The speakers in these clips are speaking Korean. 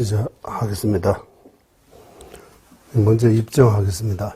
시작하겠습니다. 먼저 입정하겠습니다.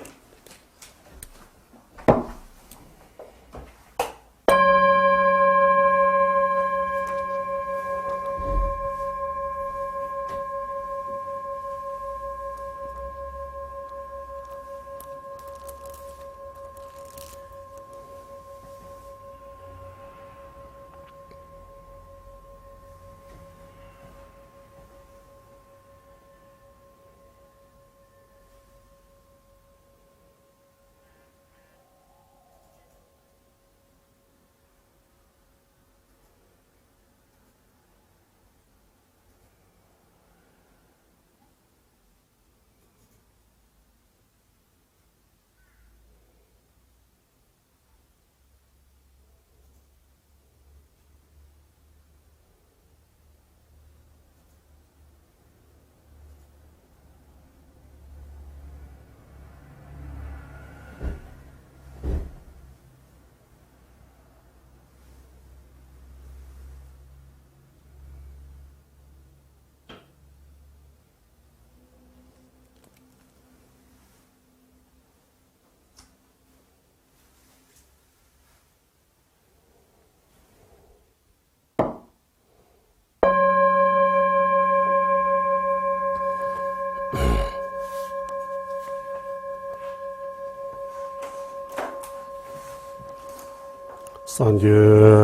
산계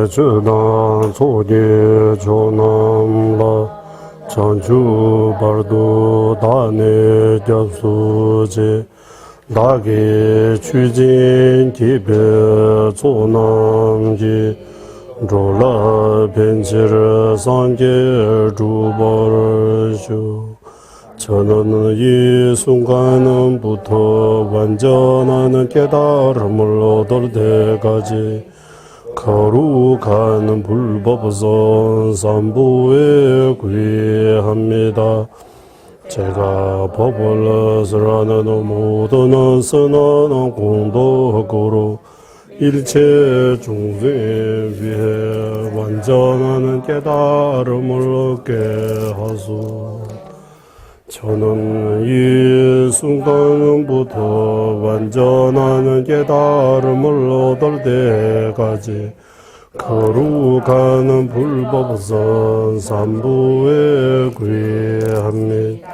주단 소계 조남라 전주 발도 단에 접수제 나게 추진 기배 조남지 졸라 벤치르 산계 주벌주 저는 이 순간부터 완전한 깨달음을 얻을 때까지 거룩한 불법선 삼부에 구애합니다. 제가 법을 쓰라는 모든 선한 공덕으로 일체 중생 위해 완전한 깨달음을 얻게 하소. 저는 이 순간부터 완전한 깨달음을 얻을 때까지 거룩한 불법선 삼부에 구애합니다.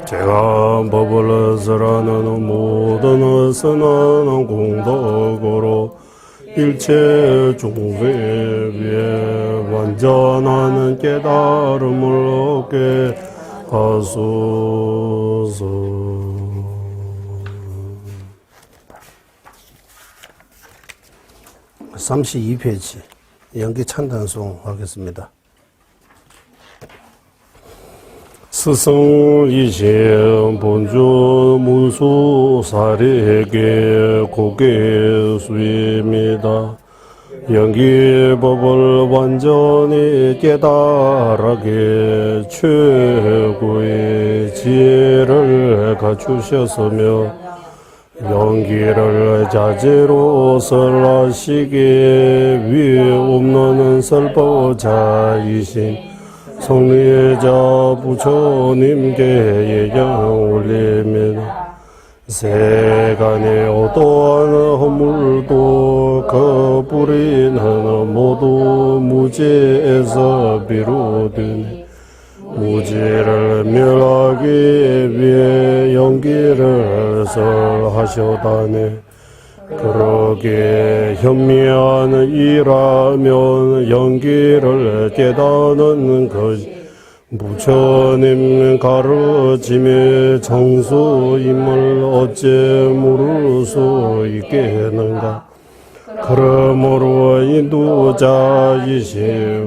제가 법을 쓰라는 모든 선한 공덕으로 일체 중생 위해 완전한 깨달음을 얻게 하소서. 32페이지 연기 찬단송 하겠습니다. 스승이신 본주 무수사리에게 고개 수입니다. 연기법을 완전히 깨달하게 최고의 지혜를 갖추셨으며 연기를 자제로 설하시기 위해 없는 설법자이신 성리자 부처님께 예경 올립니다. 세간의 어떠한 허물도 그 뿌리는 모두 무지에서 비롯되니 무지를 멸하기 위해 연기를 설하셨다네. 그러기에 현미한 이라면 연기를 깨닫는 것이 부처님 가르침의 정수임을 어째 모를 수 있겠는가. 그러므로 인도자이신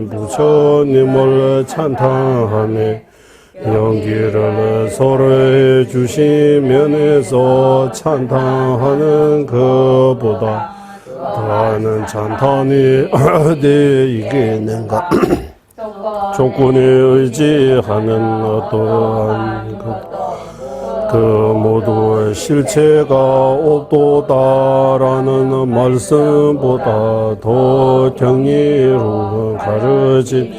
부처님을 찬탄하며 연기를 설해 주신 면에서 찬탄하는 것보다 더하는 찬탄이 어디이겠는가. 조건에 의지하는 어떠한 그 모두 실체가 없도다라는 말씀보다 더 경이로운 가르침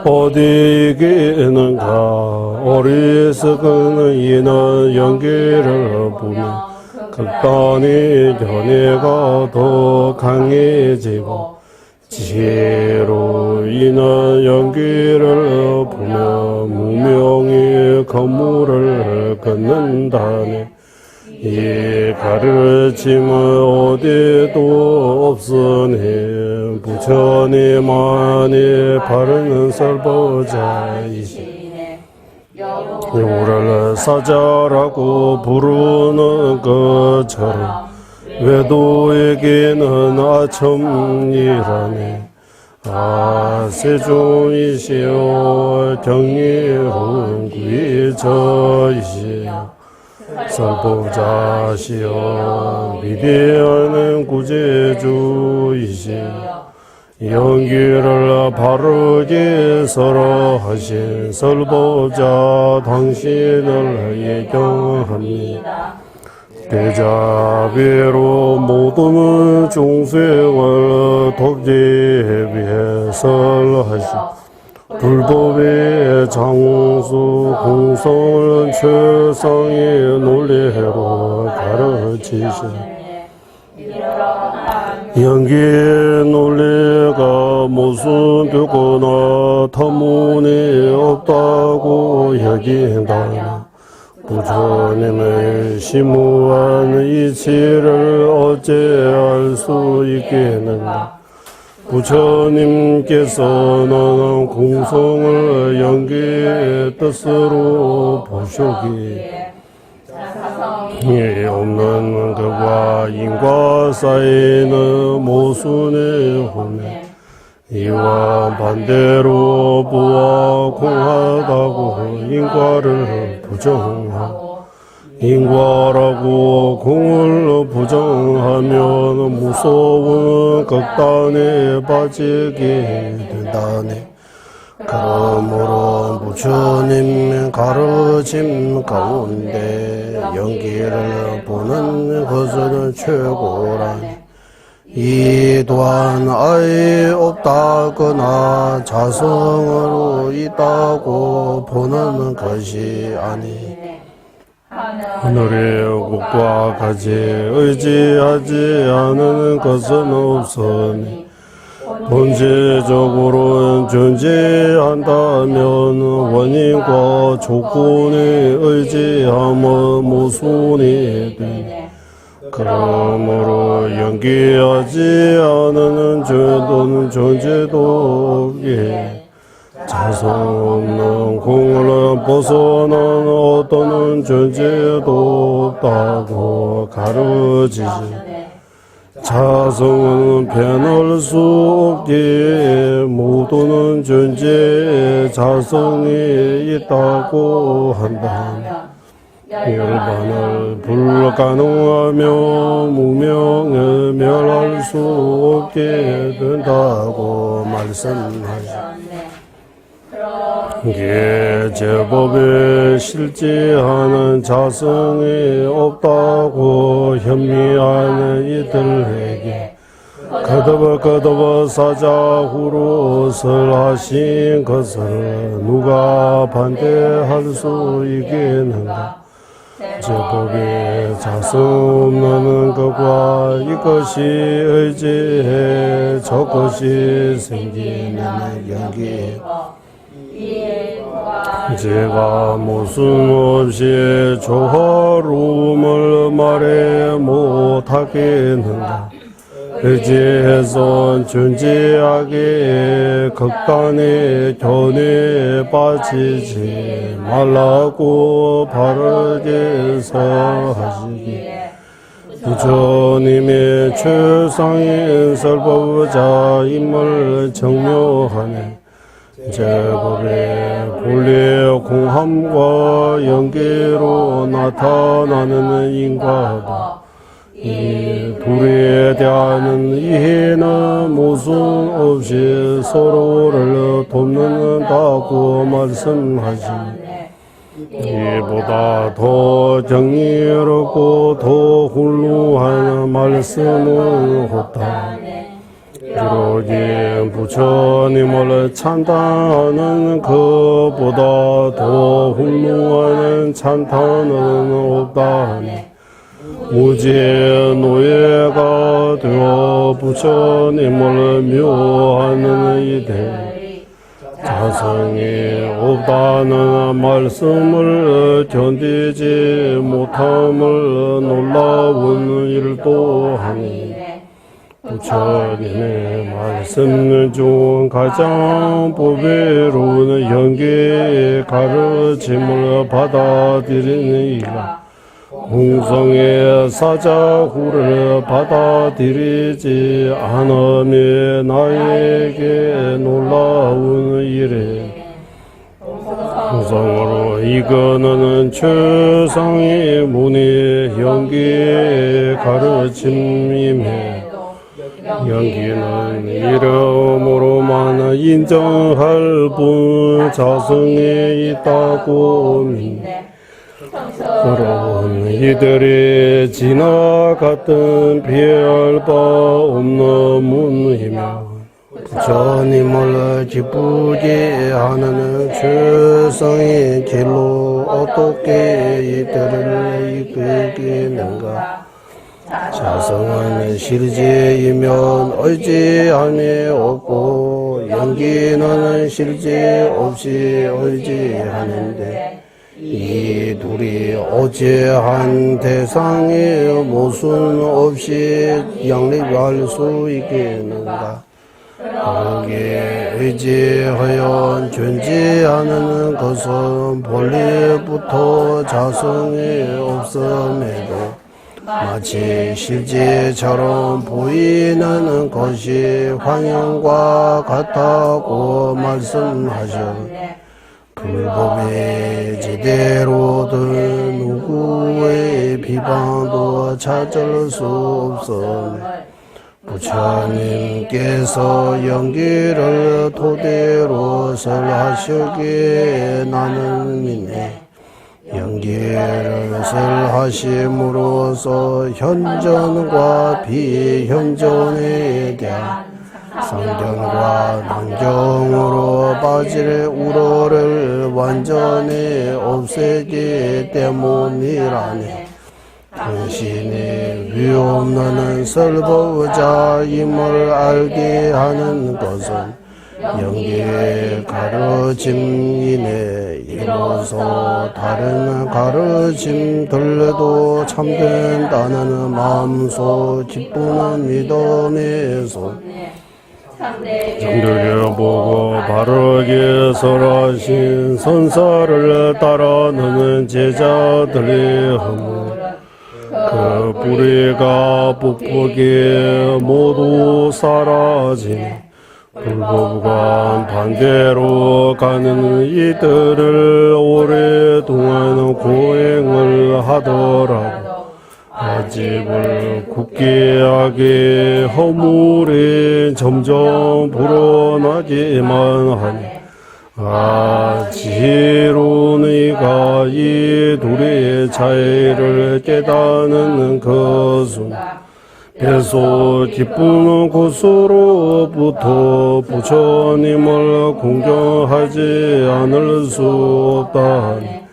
어디 이기는가 어리석은 이는 연기를 보며 극단의 견해가 더 강해지고 지혜로 이는 연기를 보며 무명의 거물을 걷는다네. 이 가르침은 어디도 없으니 부처님만이 바르는 설보자이시네. 요를 사자라고 부르는 것처럼 외도에게는 아첨이라네. 세종이시여 경이로운 구의저이시여 설법자시여 위대한 구제주이시여 연기를 바르게 설하신 설법자 당신을 예경합니다. 대자비로 모든 종생을 돕기 위해 설하신 불법의 장수 공성을 최상의 논리로 가르치신 연기의 논리가 모순되거나 터무니 없다고 여긴다. 부처님의 심오한 이치를 어찌할 수 있겠는가. 부처님께서는 공성을 연기의 뜻으로 보시기에 없는 것과 인과 사이는 모순의 혼에 이와 반대로 부와 공하다고 인과를 부정하고 인과라고 공을 부정하면 무서운 극단에 빠지게 된다네. 그러므로 부처님 가르침 가운데 연기를 보는 것은 최고라네. 이 또한 아예 없다거나 자성으로 있다고 보는 것이 아니 하늘의 국과 같이 의지하지 않은 것은 없으니 본질적으로 존재한다면 원인과 조건에 의지함은 모순이 되네. 그러므로 연기하지 않은 죄도는 존재도 없기에 자성 없는 공을 벗어난 어떤 존재도 없다고 가르치지. 자성은 변할 수 없기에 모두는 존재에 자성이 있다고 한다. 열반을 불가능하며 무명을 멸할 수 없게 된다고 말씀하셨네. 이게 제법에 실지하는 자성이 없다고 현미하는 이들에게 거듭 사자후로 설하신 것을 누가 반대할 수 있겠는가. 제법에 자성 없는 것과 이것이 의지해 저것이 생기는 연기 제가 모순 없이 조화로움을 말해 못하겠는가. 의지해서 존재하게 극단의 견해에 빠지지 말라고 바르게 설하시기에 부처님의 최상의 설법자임을 증명하네. 제법의 본래 공함과 연계로 나타나는 인과도 이 둘에 대한 이해는 모순 없이 서로를 돕는다고 말씀하시니 이보다 더 정의롭고 더 훌륭한 말씀은 없다. 비로긴 부처님을 찬탄하는 그보다 더 훌륭한 찬탄은 없다니 무지의 노예가 되어 부처님을 묘하는 이들 자성이 없다는 말씀을 견디지 못함을 놀라운 일도 하니 부처님의 말씀 중 가장 보배로운 영계의 가르침을 받아들이는 이가 공성의 사자후를 받아들이지 않으며 나에게 놀라운 일에 공성으로 이거는 최상의 문의 영계의 가르침임에 영기는 이름으로만 인정할 뿐 자성이 있다고 믿네. 그런 이들이 지나갔던 피할 바 없는 문이며 부처님을 기쁘게 하는 최성의 길로 어떻게 이들을 이끌겠는가. 자성은 실제이면 의지함이 없고 영기는 실제 없이 의지하는데 이 둘이 어찌한 대상의 모순 없이 양립할 수 있겠는가. 거기에 의지하여 존재하는 것은 본래부터 자성이 없음에도 마치 실제처럼 보이는 것이 환영과 같다고 말씀하셨네. 불법의 제대로든 누구의 비방도 찾을 수 없으니 부처님께서 영기를 토대로 설하시기에 나는 믿네. 영기를 설하심으로써 현존과 비현존에 대한 상경과 난경으로 빠질 우로를 완전히 없애기 때문이라네. 당신이 위없는 설법자임을 알게 하는 것은 영계의 가르침이네. 이로써 다른 가르침들도 참된다는 마음속 기쁘는 믿음에서 정들여 보고 바르게 설하신 선사를 따라하는 제자들의 허물 그 뿌리가 뽁뽁이 모두 사라지니 불법과 반대로 가는 이들을 오랫동안 고행을 하더라도 아집을 굳게 하게 허물이 점점 불어나기만 하니 지혜로운 이가 이 둘의 차이를 깨닫는 것은 배소 기쁜 곳으로부터 부처님을 공경하지 않을 수 없다니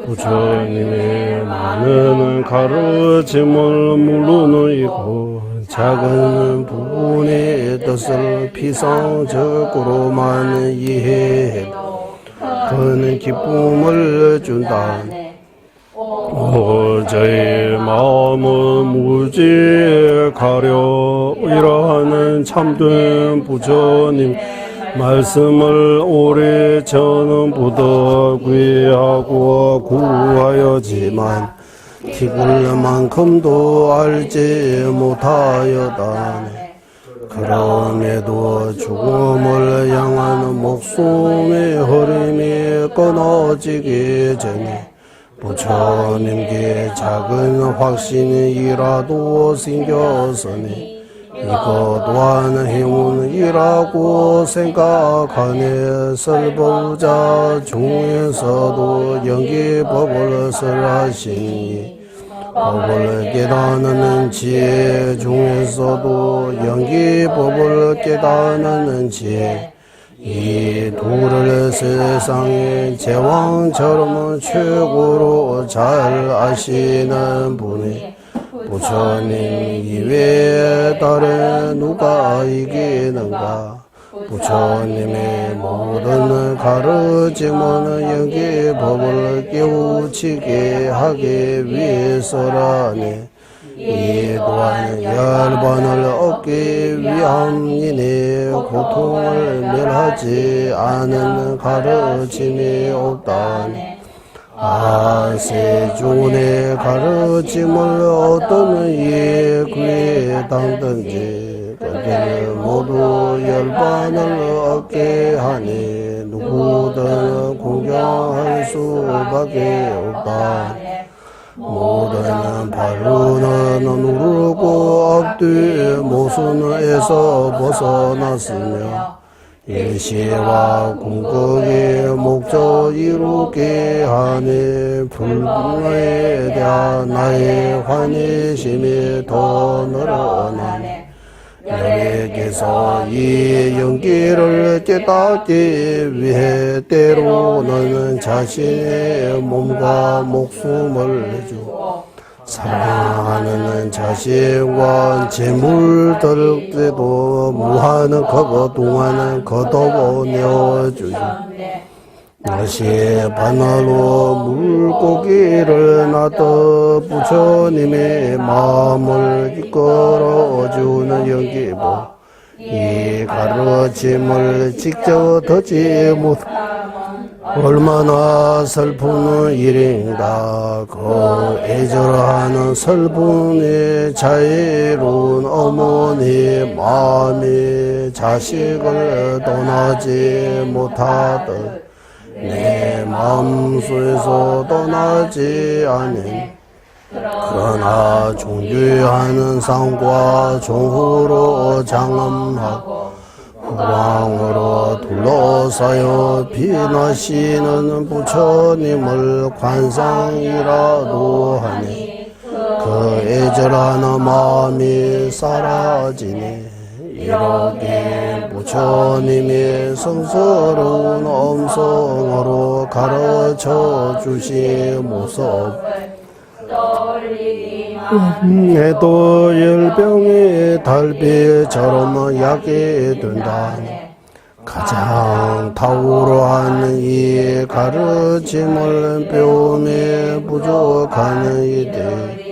부처님의 많은 가르침을 물론이고 작은 부분의 뜻을 피상적으로만 이해해도 큰 기쁨을 준다. 저의 마음은 무지에 가려 이러한 참된 부처님 말씀을 오래전부터 구하고 구하였지만 티굴 만큼도 알지 못하였다네. 그럼에도 죽음을 향하는 목숨의 흐름이 끊어지기 전에 부처님께 작은 확신이라도 생겼으니 이것 또한 행운이라고 생각하네. 설법자 중에서도 영기법을 설하시니 법을 깨닫는 지혜 중에서도 연기법을 깨닫는 지혜 이 둘을 세상의 제왕처럼 최고로 잘 아시는 분이 부처님 이외에 다른 누가 이기는가. 부처님의 모든 가르침은 연기법을 깨우치게 하기 위해서라니 이 또한 열반을 얻기 위함이니 고통을 멸하지 않은 가르침이 없다니 세존의 가르침을 어떤 이에 그에 당든지 그들 모두 열반을 얻게 하니 누구든 공경할 수밖에 없다. 모든 발로는 누르고 앞뒤 모순에서 벗어났으며 일시와 궁극의 목적 이루게 하니 불명에 대한 나의 환희심이 더 늘어나니 너에게서 이 연기를 깨닫기 위해 때로는 자신의 몸과 목숨을 내주고 사랑하는 자신과 재물들에도 무한 거거 동안은 거둬 내어주죠. 다시 바늘로 물고기를 놔둬 부처님의 마음을 이끌어주는 연기법 이 가르침을 직접 듣지 못 얼마나 슬픈 일인가. 그 애절하는 슬픔이 자유로운 어머니 마음이 자식을 떠나지 못하듯 내 마음속에서 떠나지 않은 그러나 존귀하는 상과 종후로 장엄하고 후광으로 둘러싸여 빛나시는 부처님을 관상이라도 하니 그 애절한 마음이 사라지니 이렇게 부처님이 성스러운 음성으로 가르쳐 주신 모습 해도 열병이 달빛처럼 약이 된다. 가장 탁월한 이 가르침을 배움에 부족한 이들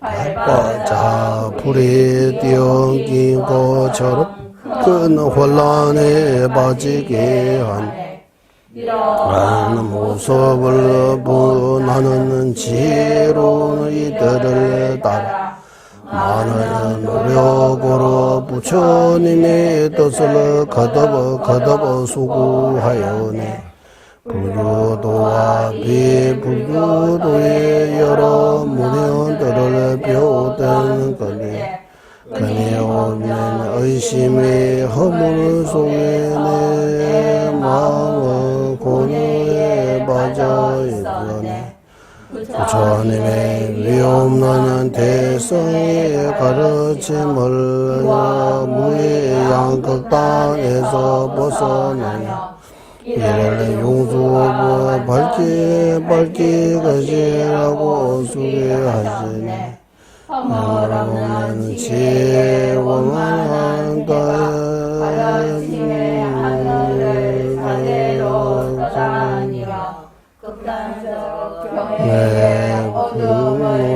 발바자 불에 뛰어긴 것처럼 큰 혼란에 빠지게 한 모습을 나는 지혜로운 이들을 따라 많은 노력으로 부처님의 뜻을 거듭 수고하여니 불교도와 비불교도의 여러 문연들을 배우던 그니 없는 의심의 허물 속에 내 마음은 고뇌에 빠져 있으니 부처님의 위없는 대성의 가르침을 무의 양극단에서 벗어나며 이를 용수고 밝기 것이라고 수계하시니 여러분은 지혜원한 다의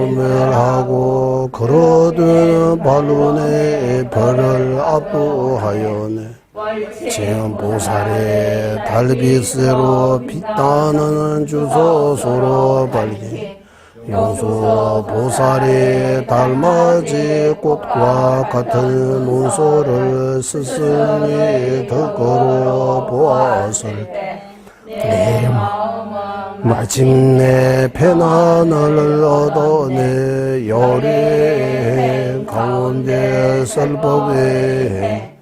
구멸하고 걸어든 발론의 별을 압도하여네 지금 보살의 달빛으로 빛나는 주소서로 밝히 용수 보살의 달맞이 꽃과 같은 논소를 스승이 덕거로 보았을 때 마침내 편안을 얻어내 열의 가운데 설법의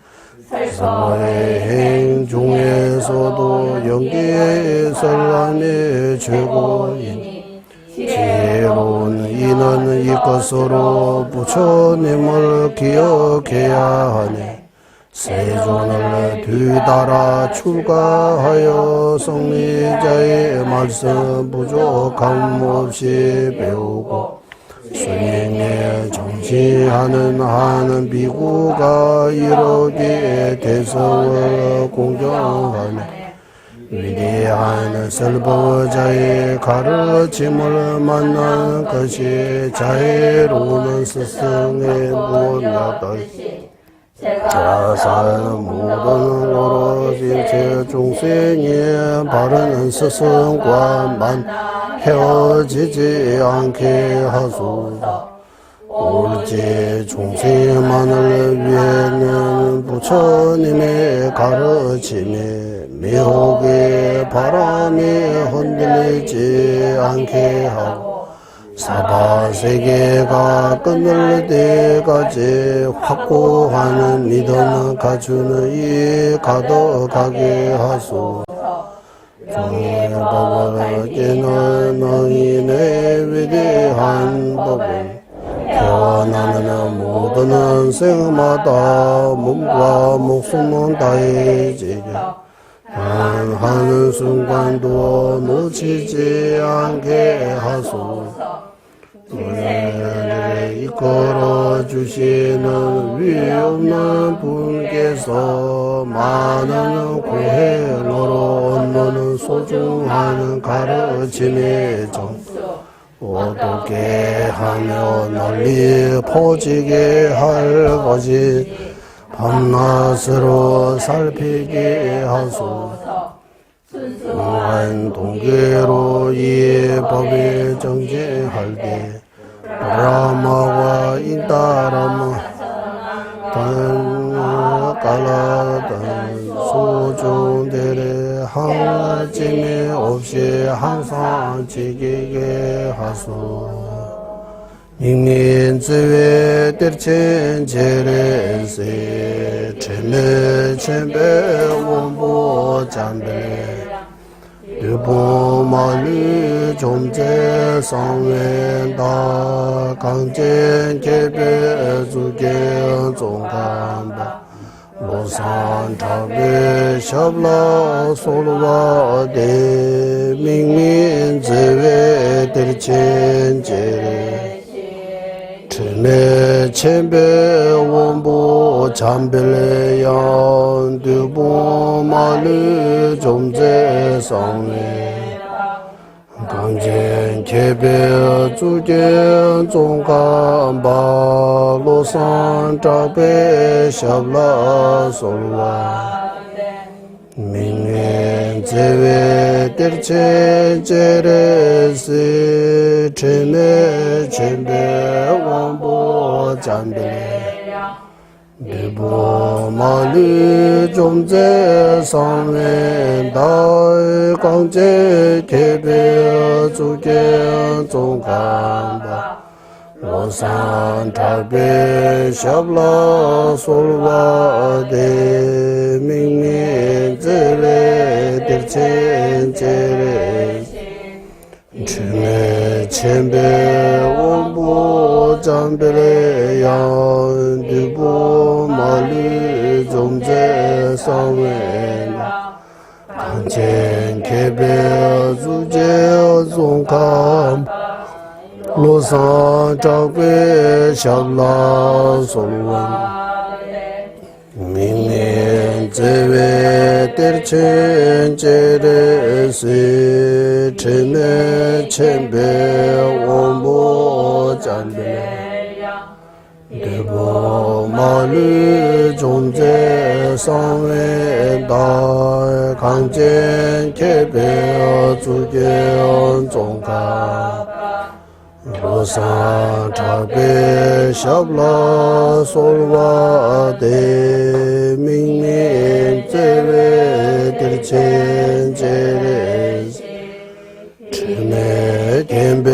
행 중에서도 연기의 설람이 최고인 지혜로운 이는 이것으로 부처님을 기억해야 하네. 세존을 뒤따라 출가하여 성리자의 말씀 부족함 없이 배우고 수행에 정치하는 한 비구가 이르기에 대성을 공경하네. 위대한 설법자의 가르침을 만난 것이 자애로운 스승의 무엇이다. 자산 모든 오로지 중생의 바른 스승과만 헤어지지 않게 하소서. 오로지 중생만을 위해는 부처님의 가르침에 미혹의 바람이 흔들리지 않게 하고 사바세계가 끊을 때까지 확고한 믿음을 갖추는 이 가득하게 하소서. 종의 법을 깨는 너희의 위대한 법을 태어나는 모든 생마다 몸과 목숨은 다해지게 하는 순간도 놓치지 않게 하소서. 우리를 이끌어 주시는 위없는 분께서 많은 고해로로 얻는 소중한 가르침의 점수 어떻게 하며 널리 퍼지게 할 것이 밤낮으로 살피게 하소서. 순수한 동계로 이 법에 정제할 때 브라마와 인다라마 깔라던 소중들의 항짐이 없이 항상 지키게 하소서. 민민지외 뜰친제레세 체메 쳔베 원보 잠베 유보마리 좀제 상wen다 강젠 개베 주겐 종간바 로산 타베 샵라 솔와데 민민지외 뜰친제레 체메 쳔베 원보 잠벨레양 두보 마르 좀제 성회 강젠 개베 주겐 종간바 로산 자베 샵라 솔와 민엔 제외 뜰체 제레스 체메 쳔베 원보 잠벨레 비보 마리 좀제 상엔 다이 강제 개베 주겐 종간바 로산 타베 샵라 솔와데 민민제레 뜰첸제레 체메 쳔베 원보 잠베레 양 두보 말리 좀제 상웬 강젠 개베 주제 종감 로산 자베 샵라 솔원 민민 제외 뜰첸제레스 체메 쳔베 원보 잠베 대보 마르 좀제 상wen다 강젠 개베 주겐 종가 로산 타베 샵라 솔와데 민민 제레 뜰첸제레 체메 겐베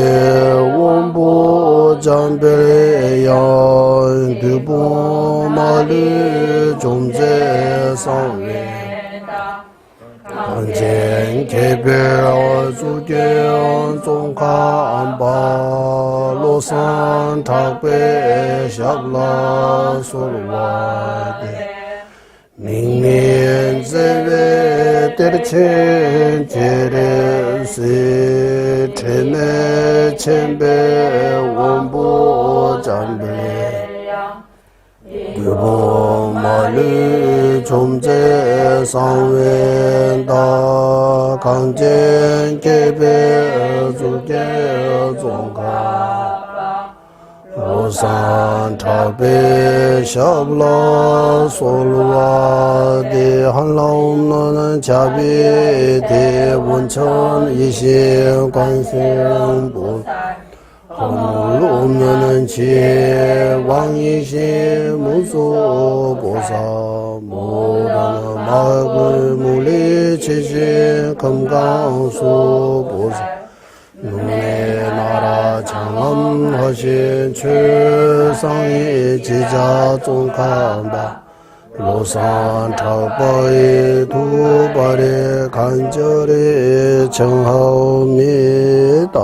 원보 잠베 양 두보 마르 좀제 상웨 강진 개별 주경 종간바 로산 탁배 샵라 솔와데 닝민 제베 때르첸 제레세 체메 첸베 원보 잠베 유보 마르 좀제 상웬다 강젠 개베 주게 종가 로산 타베 샤블라 솔와데 한라옵나는 자비대 원천 이신 관세음보 없는 지혜 왕이신 무소보사 모라는 마을 물리치신 금강수보사 눈의 나라 장엄하신 최상의 지자 종간바 로산 탁바의 두 발의 간절히 청하옵니다.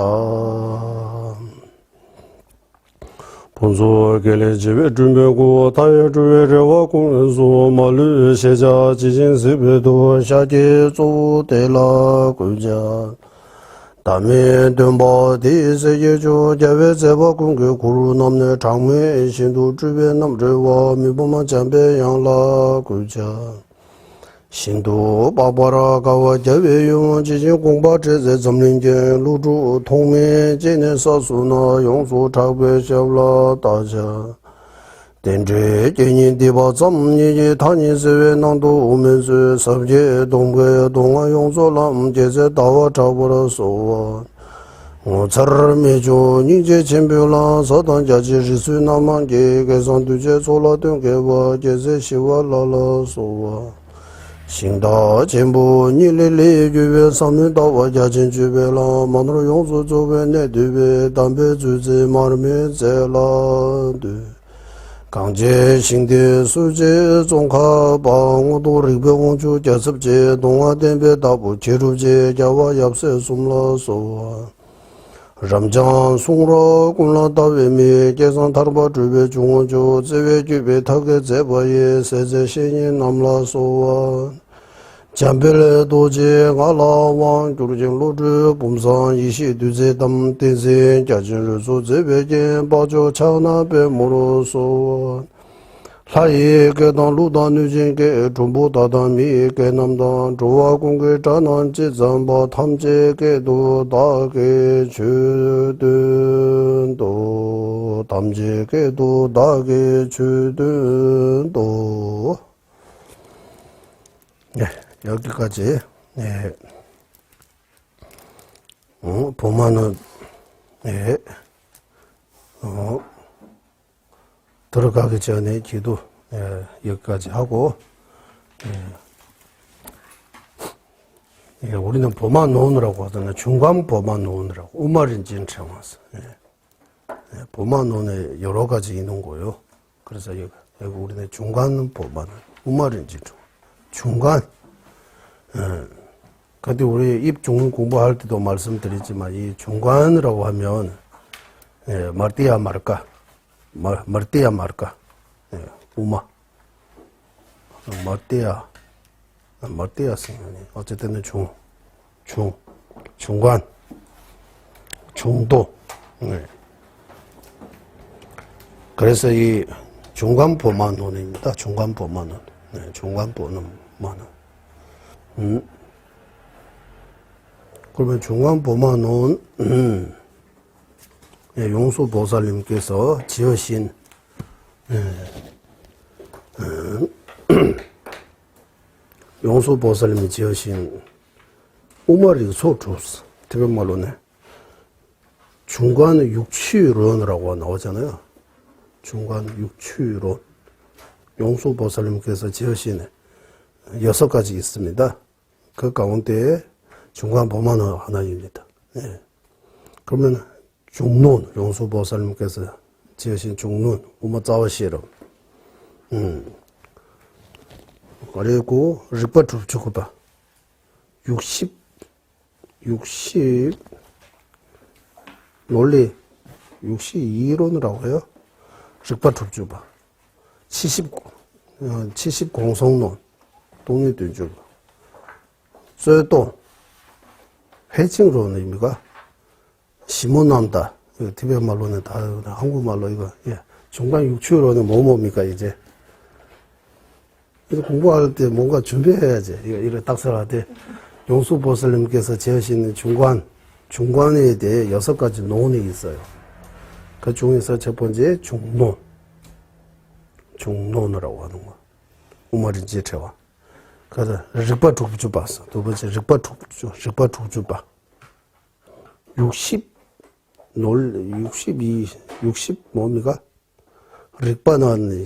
본소 계례 집에 준비고 다에 주회와 공연소 말루 세자 지진 세배도 샤기 조대라 굴자 다음에 덤바 디세je주 자외 제바 공개 구루 남네 장매 신도 주변 남들과 미보만 잠배 양라 굴자 신도 바바라 가와 자외용 지진 공바 제제 점링제 루주 통매 제네 사수나 용수 차배 샤블라 다자 덴제 제니 디바 점니지 타니스웨 난도 오면서 섭제 동괴 동아 용소람 제제 다와 차보라 소와 오차르미조 니제 쳔별라 서단 자지시 수나만게 개선 두제 솔라 동괴와 제제 시와라라 소와 신다 전부 니리리 주베 삼면다와 자진 주베라 만으로 용수 주베 내두베 담배 주지 마르메 제라드 강제 신대 수제 종카 방도 리병주 자습제 동아된베 다부 제루제 자와 yap세 숨라소와 람장 송로 군라다웨미 계산 다르바 주베 중원조 제외 주베 타게 제바에 세제 신인 남라소와 잠벨레 도제 갈라왕 주르징 로즈 봄산 이시 두제 담 댄세 자진르 소제베게 바조 차나베 모로소 라이 게단 루단 누진게 중보 다담이 게남단 조와 공개 자난 지잠바 탐제게도 다게 주든도 탐제게도 다게 주든도 네. 여기까지. 네. 보면은 네. 들어가기 전에 기도 여기까지 하고 우리는 보만 놓으라고 하잖아요. 중간 보만 놓으라고. 우말인지는 처음 왔어. 보만 놓에 여러 가지 있는 거요. 그래서 여기 우리는 중간 보만 우말인지 중간. 근데 우리 입중 공부할 때도 말씀드리지만 이 중간이라고 하면 말띠야 말까 말띠야 말까 우마 말띠야 생각이 어쨌든 중간 중도 그래서 이 중간 보만원입니다. 중간 보만원 중간 보만원 그러면 중간 보만원 용수 보살님께서 지으신 용수 보살님이 지으신 우마리 소주스 대변말로네 중간 육취론이라고 나오잖아요. 중간 육취론 용수 보살님께서 지으신 6가지 있습니다. 그 가운데 중간 보만원 하나입니다. 그러면 중론 용수 보살님께서 지으신 중론 우마자와시로 그리고 르바주 주고다 60 논리 62이론이라고 해요. 륵바툭주바 70 공성론 독립된주바 또 회칭론의 의미가 시문난다. 이거 티베트 말로는 다 한국말로 이거 중간 육추론은 뭡니까 이제 이거 공부할 때 뭔가 준비해야지. 이거 딱 써야 돼. 용수보살님께서 제하시는 중관에 대해 6가지 논이 있어요. 그 중에서 첫 번째 중론이라고 하는 거. 우마린 지체와. 그래서 륵바툭주바. 두 번째 륵바툭주바. 60 뭡니까? 륵바는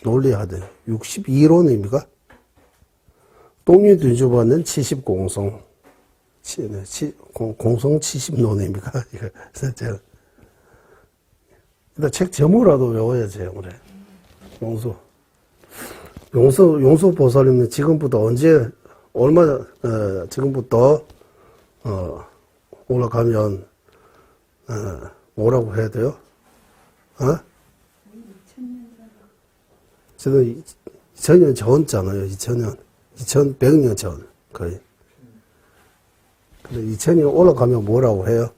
논리하던 62론입니까? 독립된주바는 70 공성 70논입니까? 이거 제가 일단 책 제목이라도 외워야지, 그래. 용수 보살님은 지금부터 지금부터 올라가면 뭐라고 해야 돼요? 저는 2000년 전잖아요. 2100년 전 거의. 근데 2000년 올라가면 뭐라고 해요?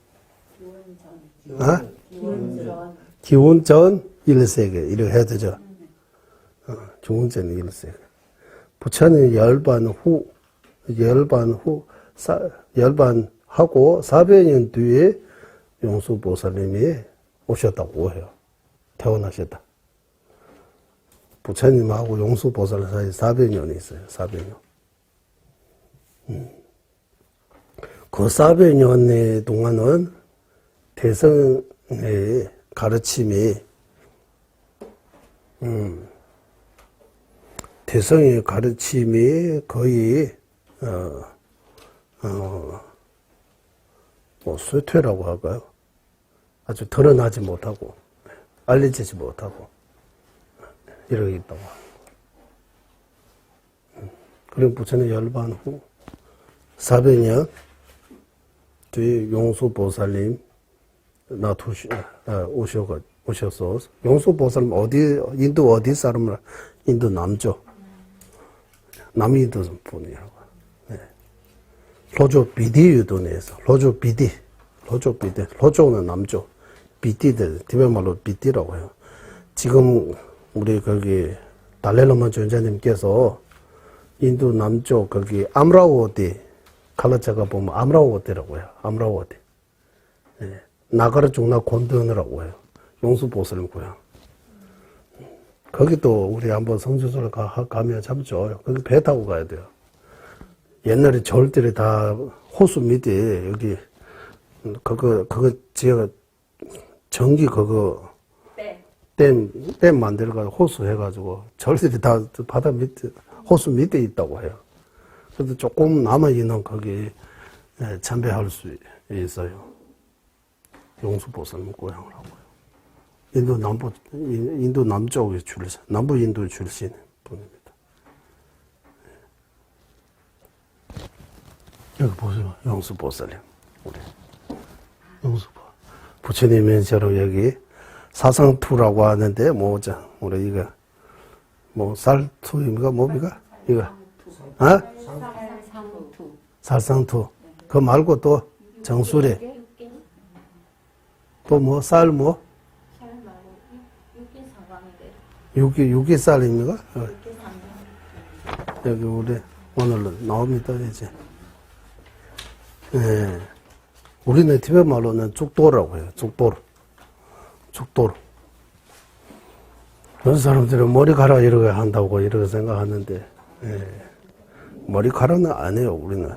기원 전 1세기 이렇게 해야 되죠. 기원 전 1세기. 부처님 열반하고 400년 뒤에 용수보살님이 오셨다고 해요. 태어나셨다. 부처님하고 용수보살 사이 400년이 있어요. 400년. 그 400년의 동안은 대성의 가르침이 거의 쇠퇴라고 할까요? 아주 드러나지 못하고 알려지지 못하고 이러고 있다고. 그리고 부처님 열반 후 400년 뒤에 용수보살님 오셔서 용수보살님 인도 어디 사람을 인도 남쪽 남인도 분이라고. 로조 비디 유도내에서 로조는 남쪽 비디들 티베트 말로 비디라고 해요. 지금 우리 거기 달레라마 존자님께서 인도 남쪽 거기 암라오디 칼라차가 보면 암라오디라고 해요. 암라오디. 나가라 중나 곤드느라고 해요. 용수보살님 고향. 거기도 우리 한번 성주소를 가면 참 좋아요. 거기 배 타고 가야 돼요. 옛날에 겨울들에 다 호수 밑에 여기 그거 제가 전기 그거 댐 만들어가지고 호수 해가지고 절들이 다 바다 밑에 호수 밑에 있다고 해요. 그래도 조금 남아있는 거기 참배할 수 있어요. 용수보살님 고향이라고요. 인도 남쪽에 남부 인도 출신 분입니다. 여기 보세요. 용수보살님. 우리 용수보. 부처님이 저로 여기 사상투라고 하는데, 우리 이거, 쌀투입니까? 뭡니까? 이거. 살상투. 그 말고 또 정수리. 또 육기쌀입니까? 여기 우리 오늘 나옵니다, 이제. 우리는 티베트 말로는 죽도라고 해요. 죽도로. 그런 사람들은 머리카락 이렇게 한다고 이렇게 생각하는데, 머리카락은 안 해요, 우리는.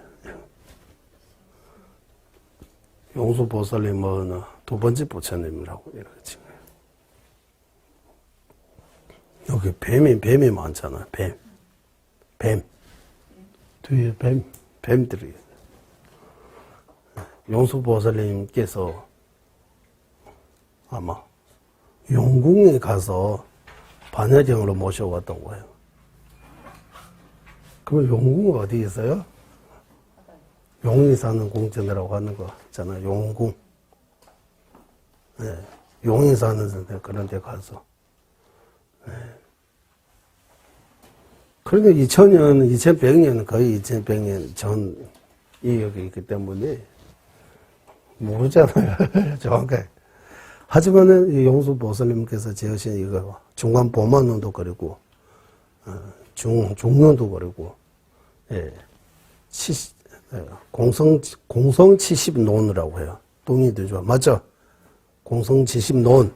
용수보살님은 두 번째 부처님이라고 이렇게 칭해요. 여기 뱀이 많잖아요, 뱀. 뒤에 뱀들이. 용수보살님께서 아마 용궁에 가서 반야경으로 모셔왔다고 해요. 그럼 용궁 어디 있어요? 용이 사는 궁전이라고 하는 거 있잖아, 용궁. 네, 용이 사는 그런 데 가서. 네. 그러니까 2000년, 2100년, 거의 2100년 전 이역이 있기 때문에 모르잖아요. 정확하게. 하지만은 이 용수 보살님께서 지으신 이거 중간 보만론도 그리고 중론도 그리고 예, 공성 70논이라고 해요. 동의되죠? 맞죠? 공성 70논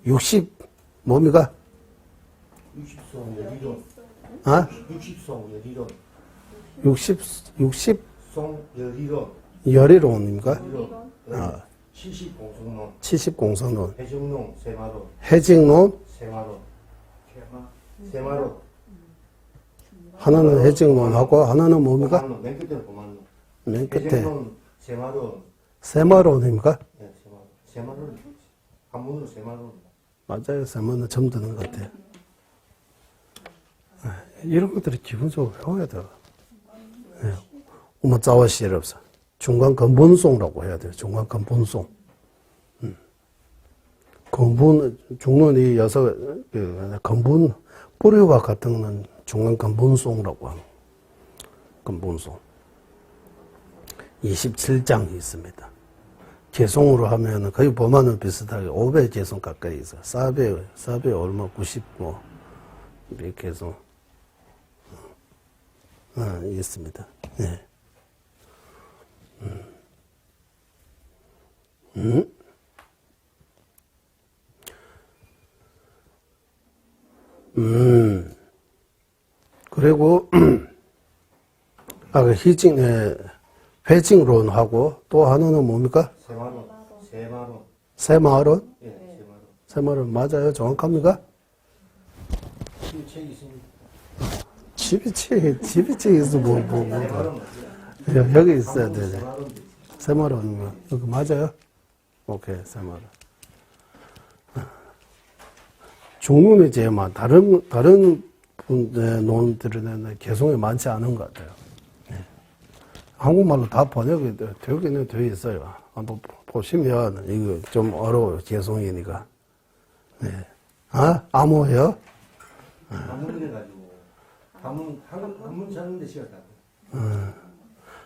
60 뭡니까? 60성 여리론. 아? 60성 여리론. 60성 여리론. 열의론입니까? 여리론. 아. 70공성론. 70공성론. 해적론 세마론. 해직론. 세마론. 세마론. 하나는 해직론하고 하나는 뭡니까? 보만론. 맨 끝에는 보만론. 맨 끝에 해적론 세마론. 세마론입니까? 네, 세마론. 세마론. 한문으로 세마론. 맞아요. 세마는 처음 듣는 것 같아요. 이런 것들이 기본적으로 배워야 돼요. 뭐 자와 시일 없어. 중간 근본송이라고 해야 돼요. 중간 근본송. 근본, 중론이 근본, 뿌리와 같은 건 중간 근본송이라고 하는 근본송. 27장이 있습니다. 개송으로 하면 거의 보면은 비슷하게 5배 개송 가까이 있어. 4배 얼마 90 뭐, 개송. 있습니다. 네. 그리고, 회징론하고 또 하나는 뭡니까? 세마론. 세마론? 예, 세마론. 세마론 맞아요? 정확합니까? 책이 있습니다. 집이 있어, 여기 있어야 돼. 세마론, 여기 맞아요? 오케이, 세마론. 중론이 제일 다른 분의 논들은 개성이 많지 않은 것 같아요. 네. 한국말로 다 번역이 되기는 되어 있어요. 한번 보시면, 이거 좀 어려워요, 개성이니까. 네. 암호예요? 한문이래가지고, 한문 찾는 데 시간 다.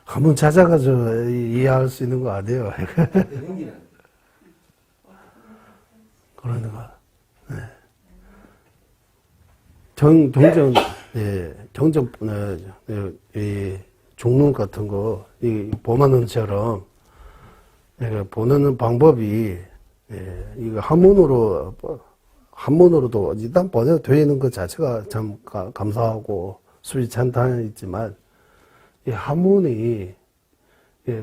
한번 찾아가지고 이해할 수 있는 거 아니에요. 그러니까. 네. 경전, 이 종론 같은 거, 이 보만론처럼, 보는 방법이, 이거 한문으로도 일단 번역되어 있는 것 자체가 참 감사하고 수위 찬탄이지만, 이 한문이,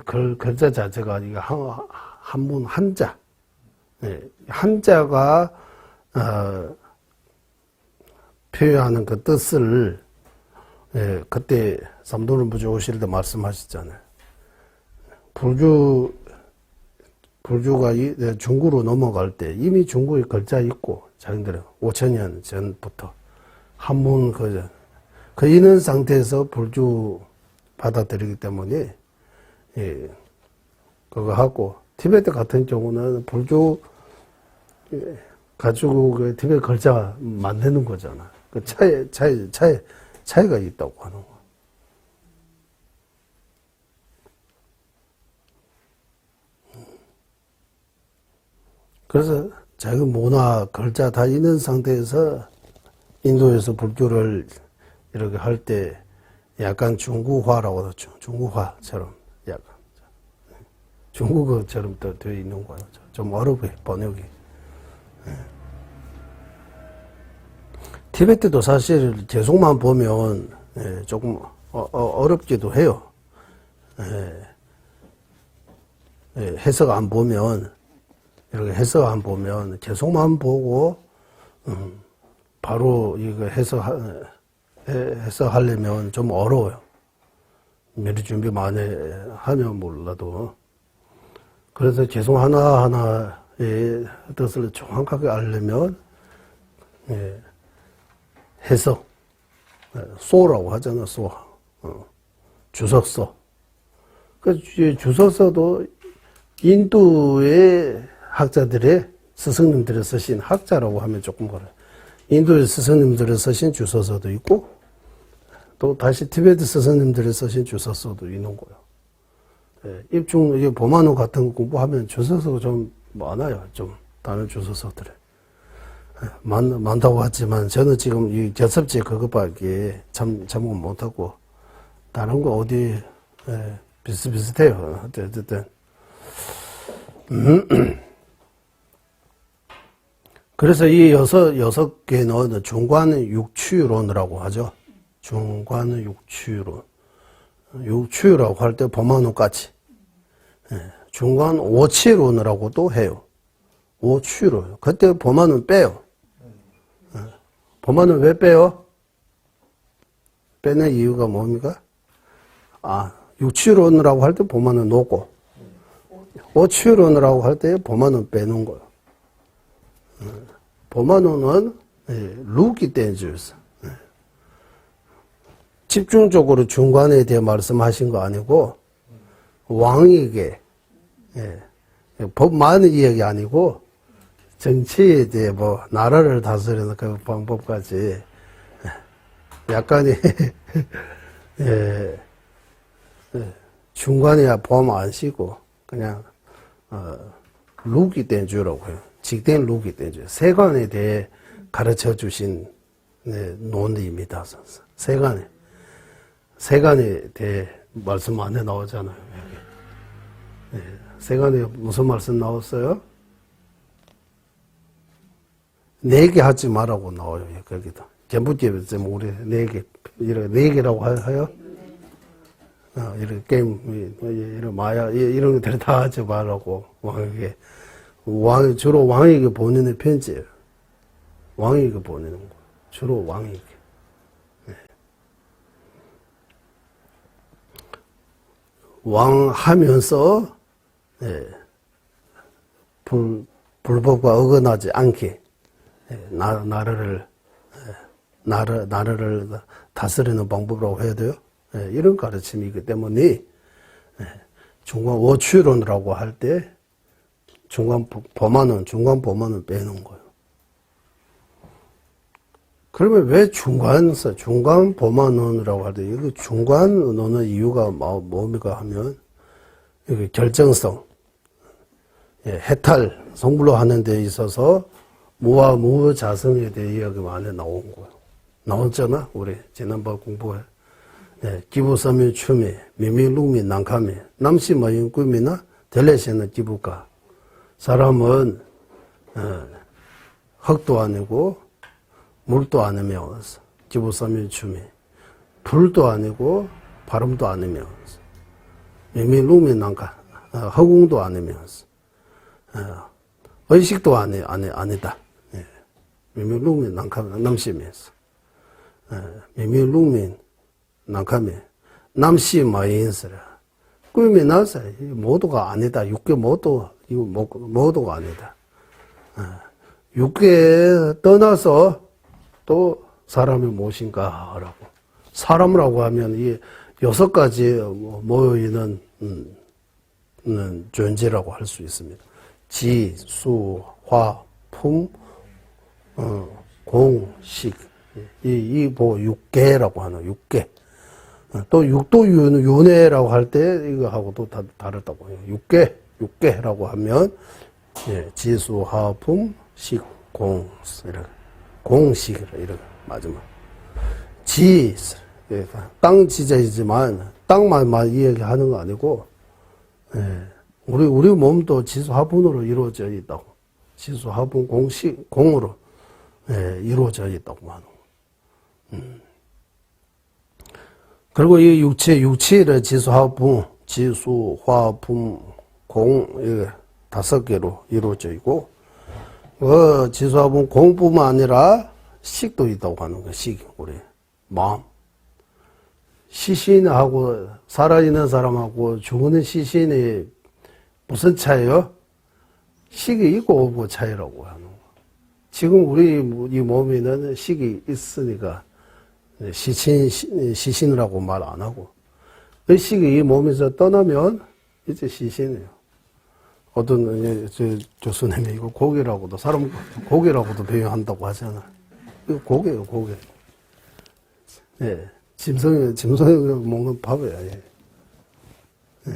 글자 자체가, 이거 한문 한자, 한자가, 표현하는 그 뜻을, 그때 삼도론 부주 오실 때 말씀하셨잖아요. 불교가 중국으로 넘어갈 때 이미 중국에 글자 있고, 자기들은 5,000년 전부터 한문 그 있는 상태에서 불교 받아들이기 때문에, 그거 하고, 티베트 같은 경우는 불교 가지고 그 티베트 글자 만드는 거잖아. 그 차이가 있다고 하는 거. 그래서 자기 문화, 글자 다 있는 상태에서 인도에서 불교를 이렇게 할 때 약간 중국화라고 하죠. 중국화처럼 약간. 중국어처럼 또 되어 있는 거예요. 좀 어렵게 번역이. 티베트도 사실 계속만 보면 조금 어렵기도 해요. 해석 안 보면, 이렇게 해석 안 보면 계속만 보고 바로 이거 해석하려면 좀 어려워요. 미리 준비 많이 하면 몰라도. 그래서 계속 하나하나의 뜻을 정확하게 알려면 해석, 소라고 하잖아, 소. 주석서. 그 주석서도 인도의 학자들의 스승님들이 쓰신 학자라고 하면 조금 그래. 인도의 스승님들이 쓰신 주석서도 있고, 또 다시 티베트 스승님들이 쓰신 주석서도 있는 거예요. 입중, 보마노 같은 거 공부하면 주석서가 좀 많아요. 좀, 다른 주석서들이. 많다고 하지만, 저는 지금 이 개섭지 그것밖에 참고 못하고, 다른 거 어디, 비슷비슷해요. 어쨌든. 그래서 이 여섯 개는 중관 육추론이라고 하죠. 중관 육추론. 육추라고 할 때 보마노까지. 중간 오치론이라고도 해요. 오추론. 그때 보마는 빼요. 보마는 왜 빼요? 빼는 이유가 뭡니까? 육추론이라고 할 때 보마는 놓고, 오추론이라고 할 때 보마는 빼는 거예요. 보마노는 룩이 댄주스. 집중적으로 중간에 대해 말씀하신 거 아니고 왕에게 법만 이야기 아니고 정치에 대해 뭐 나라를 다스리는 그 방법까지 약간의 중간에 보험 안 쉬고 그냥 룩이 댄주라고 해요. 직된 룩이 댄주. 세관에 대해 가르쳐 주신 논리입니다. 세간에 대해 말씀 안에 나오잖아요. 세간에 무슨 말씀 나왔어요? 네 개 하지 말라고 나와요. 거기도. 전부집에서 우리 네 개라고 해요? 이런 게임, 이런 마야, 이런 것들 다 하지 말라고. 주로 왕에게 보내는 편지예요. 왕에게 보내는 거. 주로 왕에게. 왕 하면서 불법과 어긋나지 않게 나라를 다스리는 방법이라고 해야 돼요. 이런 가르침이기 때문에 중간 오추론이라고 할 때 중간 보마는 빼는 거예요. 그러면 왜 중간 보마론이라고 할 때, 이거 중간 논의 이유가 뭡니까 하면, 이게 결정성, 해탈, 성불로 하는 데 있어서 무와 무자성에 대해 이야기가 많이 나온 거예요. 나왔잖아, 우리 지난번 공부에. 기부서면 춤에, 미미룩미 난카미, 남시 마인 꿈이나 델레시는 기부가. 사람은, 흙도 아니고, 물도 아니면서 기부서면 춤이 불도 아니고 바람도 아니면서 미미룸이 난가 허공도 아니면서 의식도 아니다. 미미룸이 난가 남시면서 미미룸이 난가미 남시 마인스라 꿈이 나서 모두가 아니다. 육계 모두가 아니다. 육계 떠나서 또 사람이 무엇인가라고. 사람이라고 하면 이 6가지 모여있는 존재라고 할 수 있습니다. 지, 수, 화, 품, 공, 식. 이 6개라고 하는 6개. 또 육도 윤회라고 할 때 이거하고 또 다르다고 해요. 6개라고 하면 지수, 화, 품, 식, 공, 이렇게. 공식이라 이렇게 마지막 땅 지자이지만 땅만 이야기하는 거 아니고 우리 몸도 지수화분으로 이루어져 있다고. 지수화분 공으로 이루어져 있다고 하는 거. 그리고 이 육체를 지수화분 공 이게 5개로 이루어져 있고 지수화분 공뿐만 아니라 식도 있다고 하는 거예요. 식, 우리 마음. 시신하고 살아있는 사람하고 죽는 시신이 무슨 차이요? 식이 있고 없고 차이라고 하는 거. 지금 우리 이 몸에는 식이 있으니까 시신이라고 말 안 하고. 의식이 이 몸에서 떠나면 이제 시신이에요. 어떤 교수님이 이거 고기라고도, 사람 고기라고도 비유한다고 하잖아. 이거 고기예요, 고기. 예. 짐승이 먹는 밥이야, 예. 예.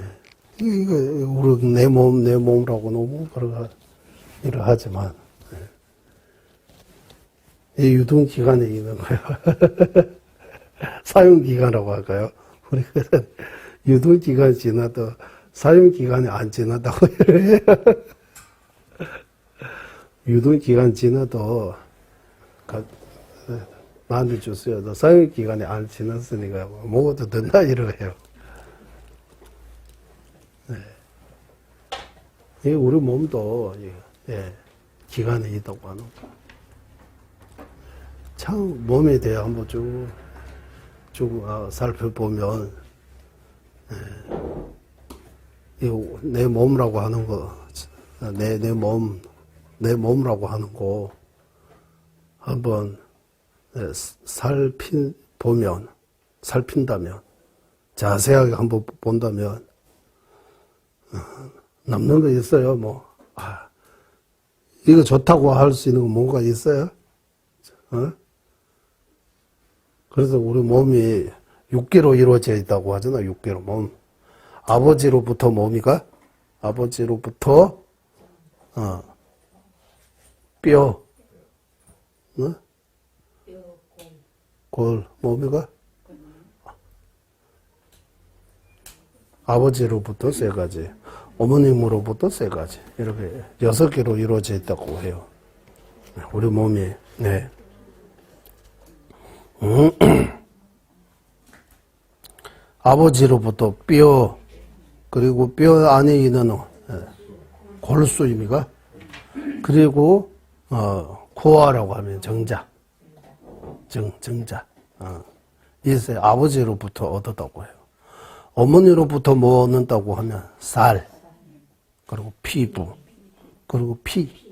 이거, 우리 내 몸이라고 너무 이러 하지만, 예. 이 유통기간에 있는 거예요. 사용기간이라고 할까요? 우리가 유통기간이 지나도 사용기간이 안 지나다고 해요. 유통기간 지나도 나한테 줬어요. 사용기간이 안 지났으니까 먹어도 된다 이러해요. 네. 이 우리 몸도 예, 기간이 있다고 하는 거. 참 몸에 대해 한번 쭉 살펴보면 내 몸이라고 하는 거, 내 몸이라고 하는 거 한번 살핀다면, 자세하게 한번 본다면 남는 거 있어요. 뭐 이거 좋다고 할 수 있는 거 뭔가 있어요? 그래서 우리 몸이 6개로 이루어져 있다고 하잖아. 6개로 몸. 아버지로부터 몸이가, 아버지로부터 뼈, 골, 몸이가 아버지로부터 3가지, 어머님으로부터 3가지, 이렇게 6개로 이루어져 있다고 해요. 우리 몸이. 네. 아버지로부터 뼈, 그리고 뼈 안에 있는 골수입니까? 그리고 코어라고 하면 정자, 정자. 이세 아버지로부터 얻었다고 해요. 어머니로부터 뭐 얻는다고 하면 살, 그리고 피부, 그리고 피.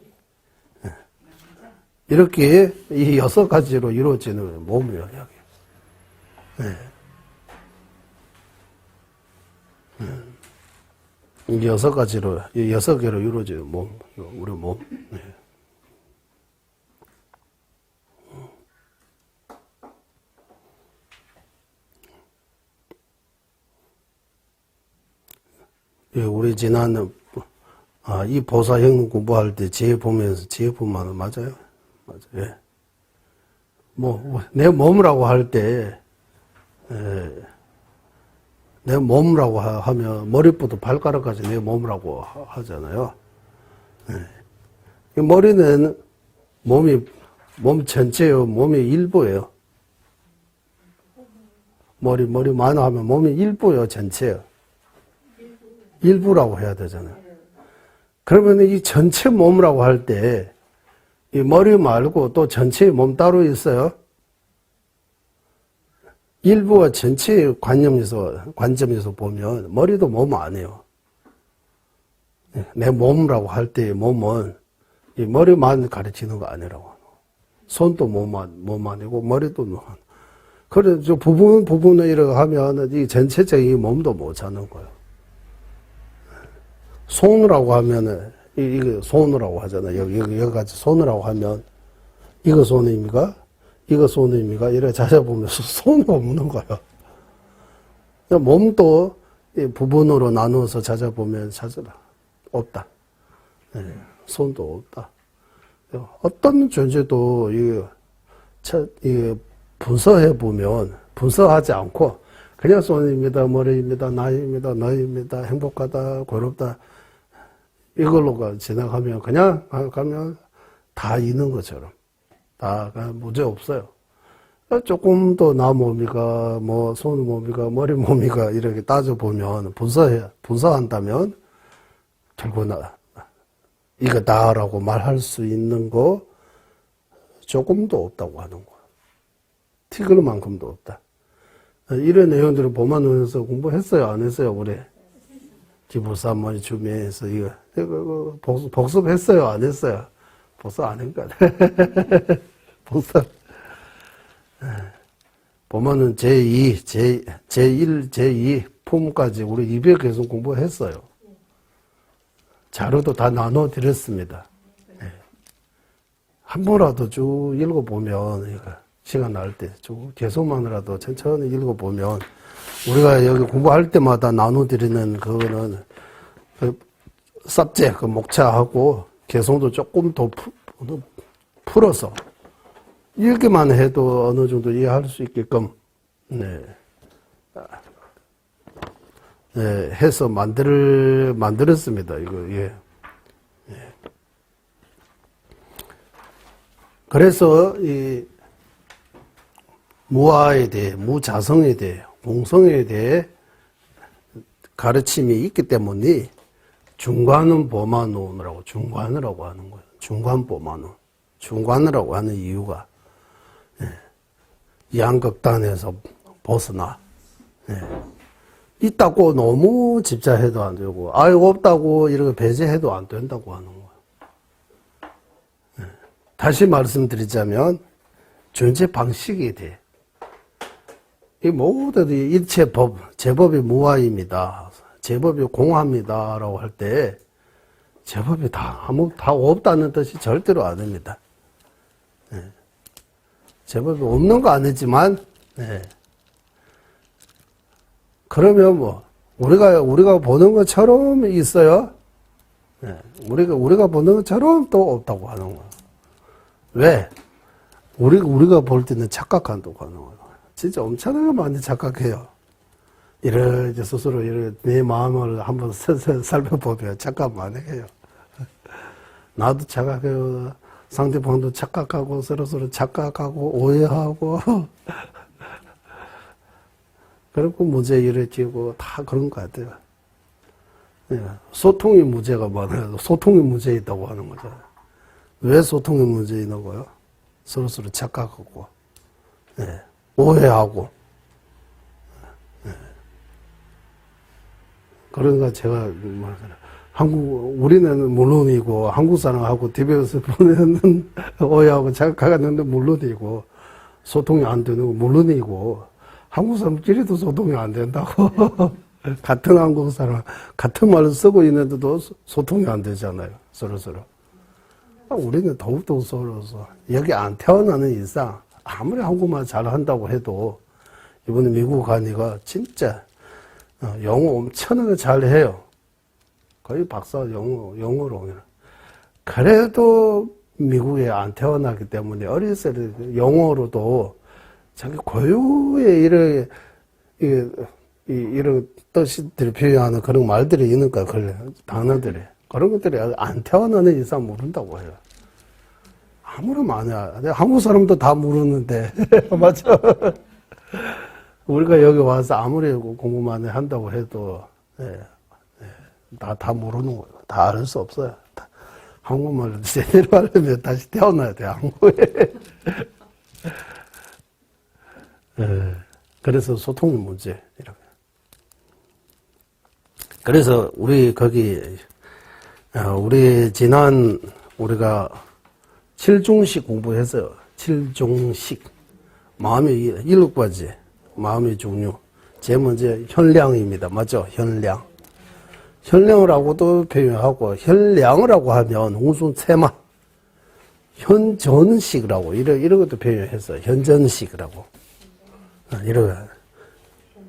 이렇게 이 6가지로 이루어지는 몸이에요, 여기. 네. 이 6가지로, 이 6개로 이루어지는 몸, 우리 몸. 네. 우리 지난, 이 보사형 공부할 때 지혜 보면서 지혜 보면 맞아요? 맞아요. 예. 내 몸이라고 할 때, 내 몸이라고 하면 머리부터 발가락까지 내 몸이라고 하잖아요. 이 머리는 몸 전체요. 몸의 일부예요. 머리만 하면 몸의 일부요. 전체요. 일부라고 해야 되잖아요. 그러면 이 전체 몸이라고 할 때, 이 머리 말고 또 전체의 몸 따로 있어요. 일부와 전체의 관점에서 보면 머리도 몸 아니에요. 내 몸이라고 할 때 몸은 이 머리만 가르치는 거 아니라고. 손도 몸 아니고 머리도 몸. 그래서 부분을 이렇게 하면 이 전체적인 몸도 못 찾는 거예요. 손이라고 하면은 이거 손이라고 하잖아요. 여기까지 손이라고 하면 이거 손입니까? 이거 손입니까? 이렇게 찾아보면서 손이 없는 거예요. 몸도 부분으로 나누어서 찾아보면 찾으라. 없다. 네, 손도 없다. 어떤 존재도 분석해보면 분석하지 않고 그냥 손입니다, 머리입니다, 나이입니다, 너입니다, 행복하다, 괴롭다. 이걸로 지나가면 그냥 가면 다 있는 것처럼 다 문제 없어요. 조금 더 나 몸이가 뭐 손 몸이가 머리 몸이가 이렇게 따져보면 분석한다면 결국 이거 나라고 말할 수 있는 거 조금도 없다고 하는 거야. 티끌 만큼도 없다. 이런 내용들을 보면서 공부했어요, 안 했어요, 우리? 기부산머니 주면에서 이거 복습했어요, 안 했어요? 복습 안 한 것 같아. 복습. 보면은 제2, 제1, 제2 품까지 우리 200개선 공부했어요. 자료도 다 나눠 드렸습니다. 네. 한 번라도 쭉 읽어보면, 이거 시간 날 때 쭉 계속만이라도 천천히 읽어보면, 우리가 여기 공부할 때마다 나눠 드리는 그거는, 삽제, 그 목차하고 개성도 조금 더 풀어서, 읽기만 해도 어느 정도 이해할 수 있게끔, 네. 네, 해서 만들었습니다. 이거, 예. 예. 그래서, 이, 무아에 대해, 무자성에 대해, 공성에 대해 가르침이 있기 때문에 중관은 보마노라고, 중관이라고 하는 거예요. 중관 보마노. 중관이라고 하는 이유가, 예. 양극단에서 벗어나, 예. 있다고 너무 집착해도 안 되고, 아유, 없다고 이렇게 배제해도 안 된다고 하는 거예요. 네. 다시 말씀드리자면, 존재 방식에 대해. 이 모든 일체 법, 제법이 무아입니다. 제법이 공합니다. 라고 할 때, 제법이 다 없다는 뜻이 절대로 아닙니다. 네. 제법이 없는 거 아니지만, 네. 그러면 뭐, 우리가 보는 것처럼 있어요? 네. 우리가 보는 것처럼 또 없다고 하는 거예요. 왜? 우리가 볼 때는 착각한다고 하는 거예요. 진짜 엄청나게 많이 착각해요. 이렇게 스스로 내 마음을 한번 살펴보면 착각 많이 해요. 나도 착각해요. 상대방도 착각하고, 서로 착각하고, 오해하고. 그리고 문제 일으키고 다 그런 것 같아요. 예, 소통이 문제가 많아요. 소통이 문제 있다고 하는 거죠. 왜 소통이 문제 있는 거예요? 서로 착각하고, 예, 오해하고. 예. 그러니까 제가 우리는 물론이고 한국 사람하고 티베트에서 보내는 오해하고 착각하는데 물론이고 소통이 안 되는 거 물론이고. 한국 사람끼리도 소통이 안 된다고. 같은 한국 사람, 같은 말을 쓰고 있는데도 소통이 안 되잖아요. 서로. 우리는 더욱더 서로. 여기 안 태어나는 이상, 아무리 한국말 잘 한다고 해도, 이번에 미국 가니까 진짜, 영어 엄청나게 잘 해요. 거의 박사 영어로. 그래도 미국에 안 태어나기 때문에 어렸을 때 영어로도 자기 고유의 이런 뜻들을 표현하는 그런 말들이 있는가, 단어들이. 그런 것들이 안 태어나는 이상 모른다고 해요. 아무런 말이야. 한국 사람도 다 모르는데. 맞죠? 우리가 여기 와서 아무리 공부 많이 한다고 해도, 다 모르는 거예요. 다 알 수 없어요. 한국말을 제대로 하려면 다시 태어나야 돼, 한국에. 그래서 소통의 문제, 이렇게. 그래서 우리 우리가 7중식 공부했어요. 7중식. 마음의 7가지. 마음의 종류. 제일 먼저 현량입니다. 맞죠? 현량. 현량이라고도 표현하고, 현량이라고 하면 우선 세마. 현전식이라고, 이런 것도 표현했어요. 현전식이라고. 이런 거.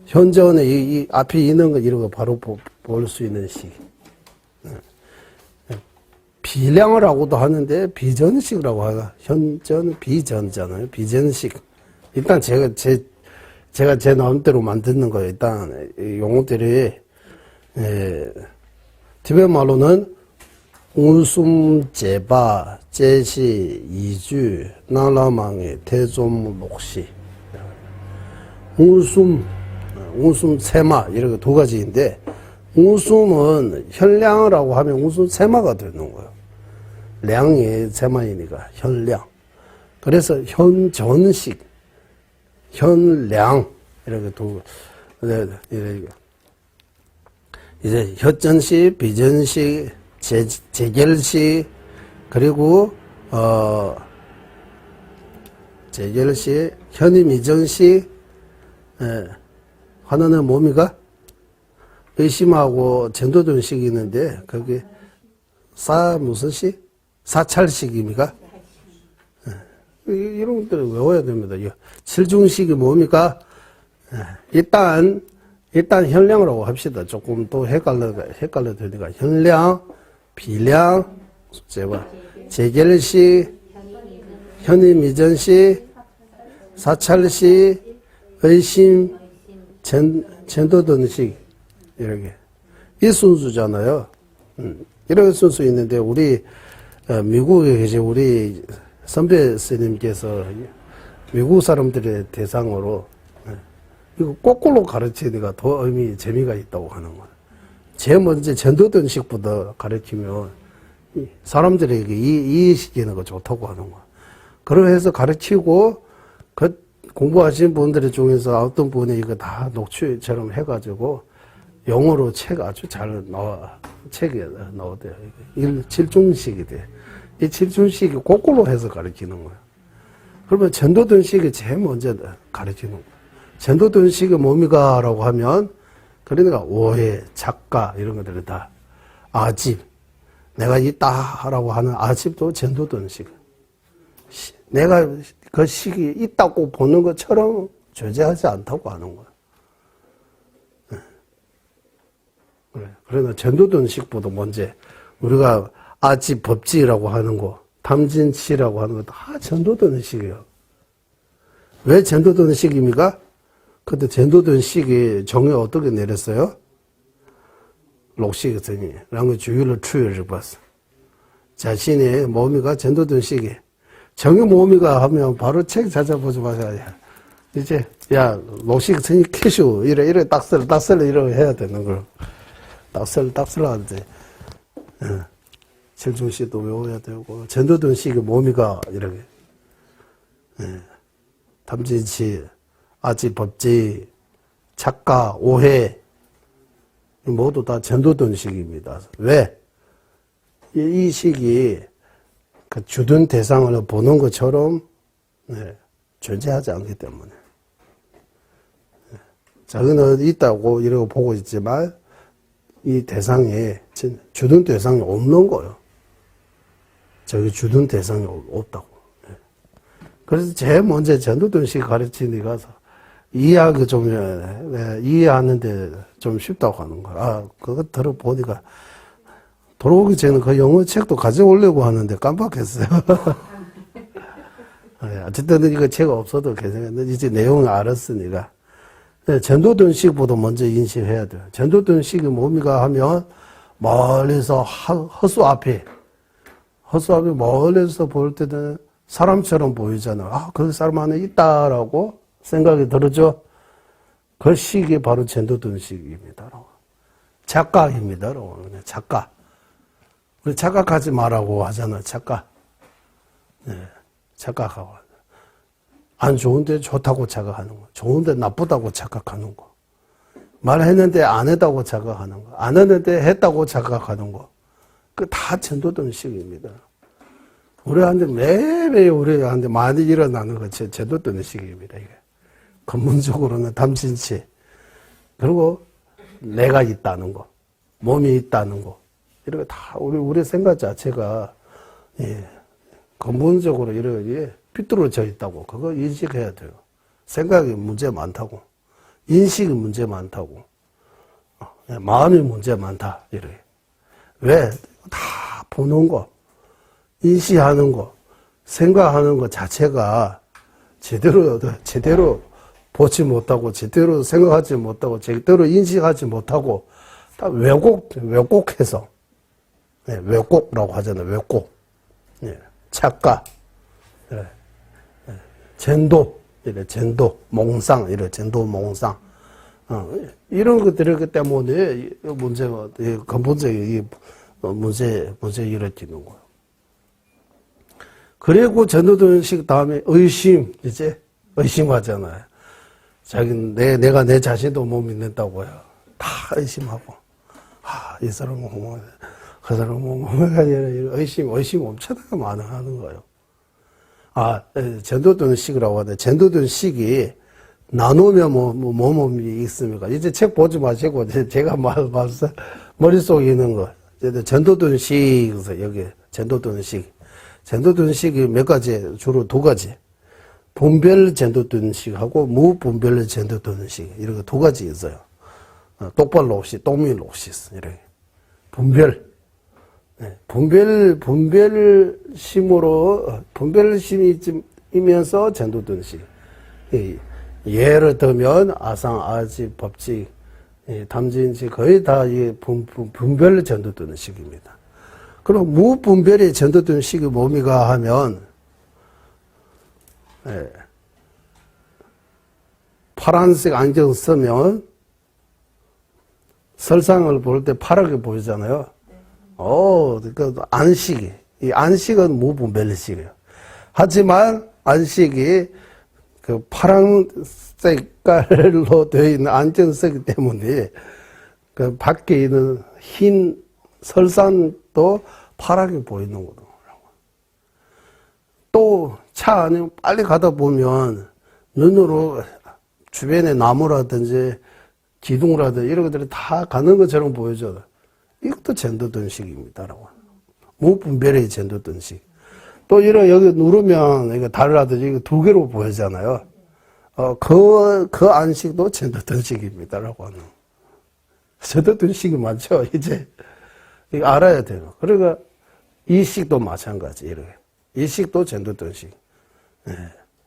현전에 이 앞에 있는 거 이런 거 바로 볼 수 있는 식. 비량이라고도 하는데 비전식이라고 하가. 현전 비전잖아요. 비전식. 일단 제가 제 마음대로 만드는 거예요. 일단 용어들이 티베트 말로는 운숨 제바 제시 이주 나라망의 대존 목시. 운숨 세마 이렇게 두 가지인데 운숨은 현량이라고 하면 운숨 세마가 되는 거예요. 량이 세마이니까 현량. 그래서 현전식, 현량 이렇게 이제 혀전식, 비전식, 재결식 그리고 재결식, 현임이전식 예. 하나는 뭡니까? 의심하고 전도된 식이 있는데, 거기, 무슨 식? 사찰식입니까? 예. 이런 것들을 외워야 됩니다. 칠중식이 뭡니까? 예. 일단 현량이라고 합시다. 조금 또 헷갈려 되니까. 현량, 비량, 재결식, 현임이전식, 사찰식, 의심, 전도든식, 이렇게. 이 순수잖아요. 이런 순수 있는데, 우리, 미국에 계신 우리 선배 스님께서 미국 사람들의 대상으로 이거 거꾸로 가르치니까 더 재미가 있다고 하는 거예요. 제일 먼저 전도든식부터 가르치면 사람들에게 이해시키는 거 좋다고 하는 거예요. 그러해서 가르치고, 공부하신 분들 중에서 어떤 분이 이거 다 녹취처럼 해가지고, 영어로 책 아주 잘 책에 나오대요. 7중식이 돼. 이 7중식이 거꾸로 해서 가르치는 거예요. 그러면 전도든식이 제일 먼저 가르치는 거예요. 전도든식이 뭡니까? 라고 하면, 그러니까 오해, 작가, 이런 것들이 다 아집. 내가 있다. 라고 하는 아집도 전도든식. 내가 그 식이 있다고 보는 것처럼 존재하지 않다고 하는 거야. 그러나 전도든식보다 먼저 우리가 아지 법지라고 하는 거, 탐진치라고 하는 거 다 전도든식이에요. 왜 전도든식입니까? 그때 전도든식이 정의 어떻게 내렸어요? 록시거든요. 라고 주의를 추여를 봤어. 자신의 몸이가 전도든식이 정의 몸이가 하면 바로 책 찾아보지 마세요. 이제, 록시거든요 캐슈, 이래, 딱슬, 이러고 해야 되는 걸. 딱슬 하는데, 칠중식도 외워야 되고, 전도든식이 몸이가, 이렇게. 탐진치, 아지, 법지, 작가, 오해, 모두 다 전도든식입니다. 왜? 이 식이 그 주둔 대상을 보는 것처럼 존재하지 않기 때문에. 자기는 있다고 이러고 보고 있지만 이 대상에 주둔 대상이 없는 거예요. 저기 주둔 대상이 없다고. 그래서 제일 먼저 전도든식 가르치는 데 가서 이해하기 좀, 이해하는데 좀 쉽다고 하는 거야. 그거 들어보니까 돌아오기 전에 그 영어 책도 가져오려고 하는데 깜빡했어요. 어쨌든 이거 책 없어도 괜찮은데 이제 내용을 알았으니까. 전도든식보다 먼저 인식해야 돼요. 전도든식이 뭡니까 하면 멀리서 허수 앞에 멀리서 볼 때는 사람처럼 보이잖아. 그 사람 안에 있다라고 생각이 들었죠? 그 식이 바로 전도든식입니다. 작가입니다. 작가. 우리 착각하지 말라고 하잖아, 착각. 착각하고. 안 좋은데 좋다고 착각하는 거. 좋은데 나쁘다고 착각하는 거. 말했는데 안 했다고 착각하는 거. 안 했는데 했다고 착각하는 거. 그 다 전도든식입니다. 매일 우리한테 많이 일어나는 거, 전도든식입니다, 이게. 근본적으로는 탐진치. 그리고 내가 있다는 거. 몸이 있다는 거. 이런 거 다 우리 생각 자체가 근본적으로 이렇게 삐뚤어져 있다고 그거 인식해야 돼요. 생각이 문제 많다고, 인식이 문제 많다고, 마음이 문제 많다 이래. 왜? 다 보는 거, 인식하는 거, 생각하는 거 자체가 제대로 보지 못하고, 제대로 생각하지 못하고, 제대로 인식하지 못하고 다 왜곡해서. 왜곡이라고 하잖아요. 왜곡. 착각. 전도. 몽상. 전도, 몽상. 이런 것들이기 때문에 문제가, 근본적인 문제 일으키는 거예요. 그리고 전도든식 다음에 이제 의심하잖아요. 내가 내 자신도 못 믿는다고요. 다 의심하고. 이 사람은 뭐, 그 사람은 뭐, 의심 엄청나게 많이 하는 거예요. 전도든식이라고 하는데, 전도든식이 나누면 몸이 있습니까? 이제 책 보지 마시고, 제가 말씀, 머릿속에 있는 거. 전도든식, 여기, 전도든식. 전도든식이 몇 가지, 주로 두 가지. 분별 전도든식하고 무분별 전도든식. 이렇게 두 가지 있어요. 똑바로 없이, 똥밀 없이 있어. 이렇게. 분별. 네. 분별심으로, 분별심이면서 전도든식. 예를 들면 아상, 아지, 법칙, 담진식 거의 다 이 분별 전도되는 식입니다. 그럼 무분별이 전도되는 식이 뭡니까 하면 파란색 안경 쓰면 설상을 볼 때 파랗게 보이잖아요. 그 안식이 이 안식은 무분별식이에요. 하지만 안식이 그 파란 색깔로 되어 있는 안경쓰기 때문에 그 밖에 있는 흰 설산도 파랗게 보이는 거죠. 또 차 안에 빨리 가다 보면 눈으로 주변의 나무라든지 기둥이라든지 이런 것들이 다 가는 것처럼 보여져요. 이것도 전도든식입니다라고. 무분별의 전도든식. 또 여기 누르면 이거 달라든지 이거 두 개로 보이잖아요. 그 안식도 전도든식입니다라고 하는. 전도든식이 맞죠? 이제 이거 알아야 돼요. 그러니까 이식도 마찬가지 이렇게. 이식도 전도든식.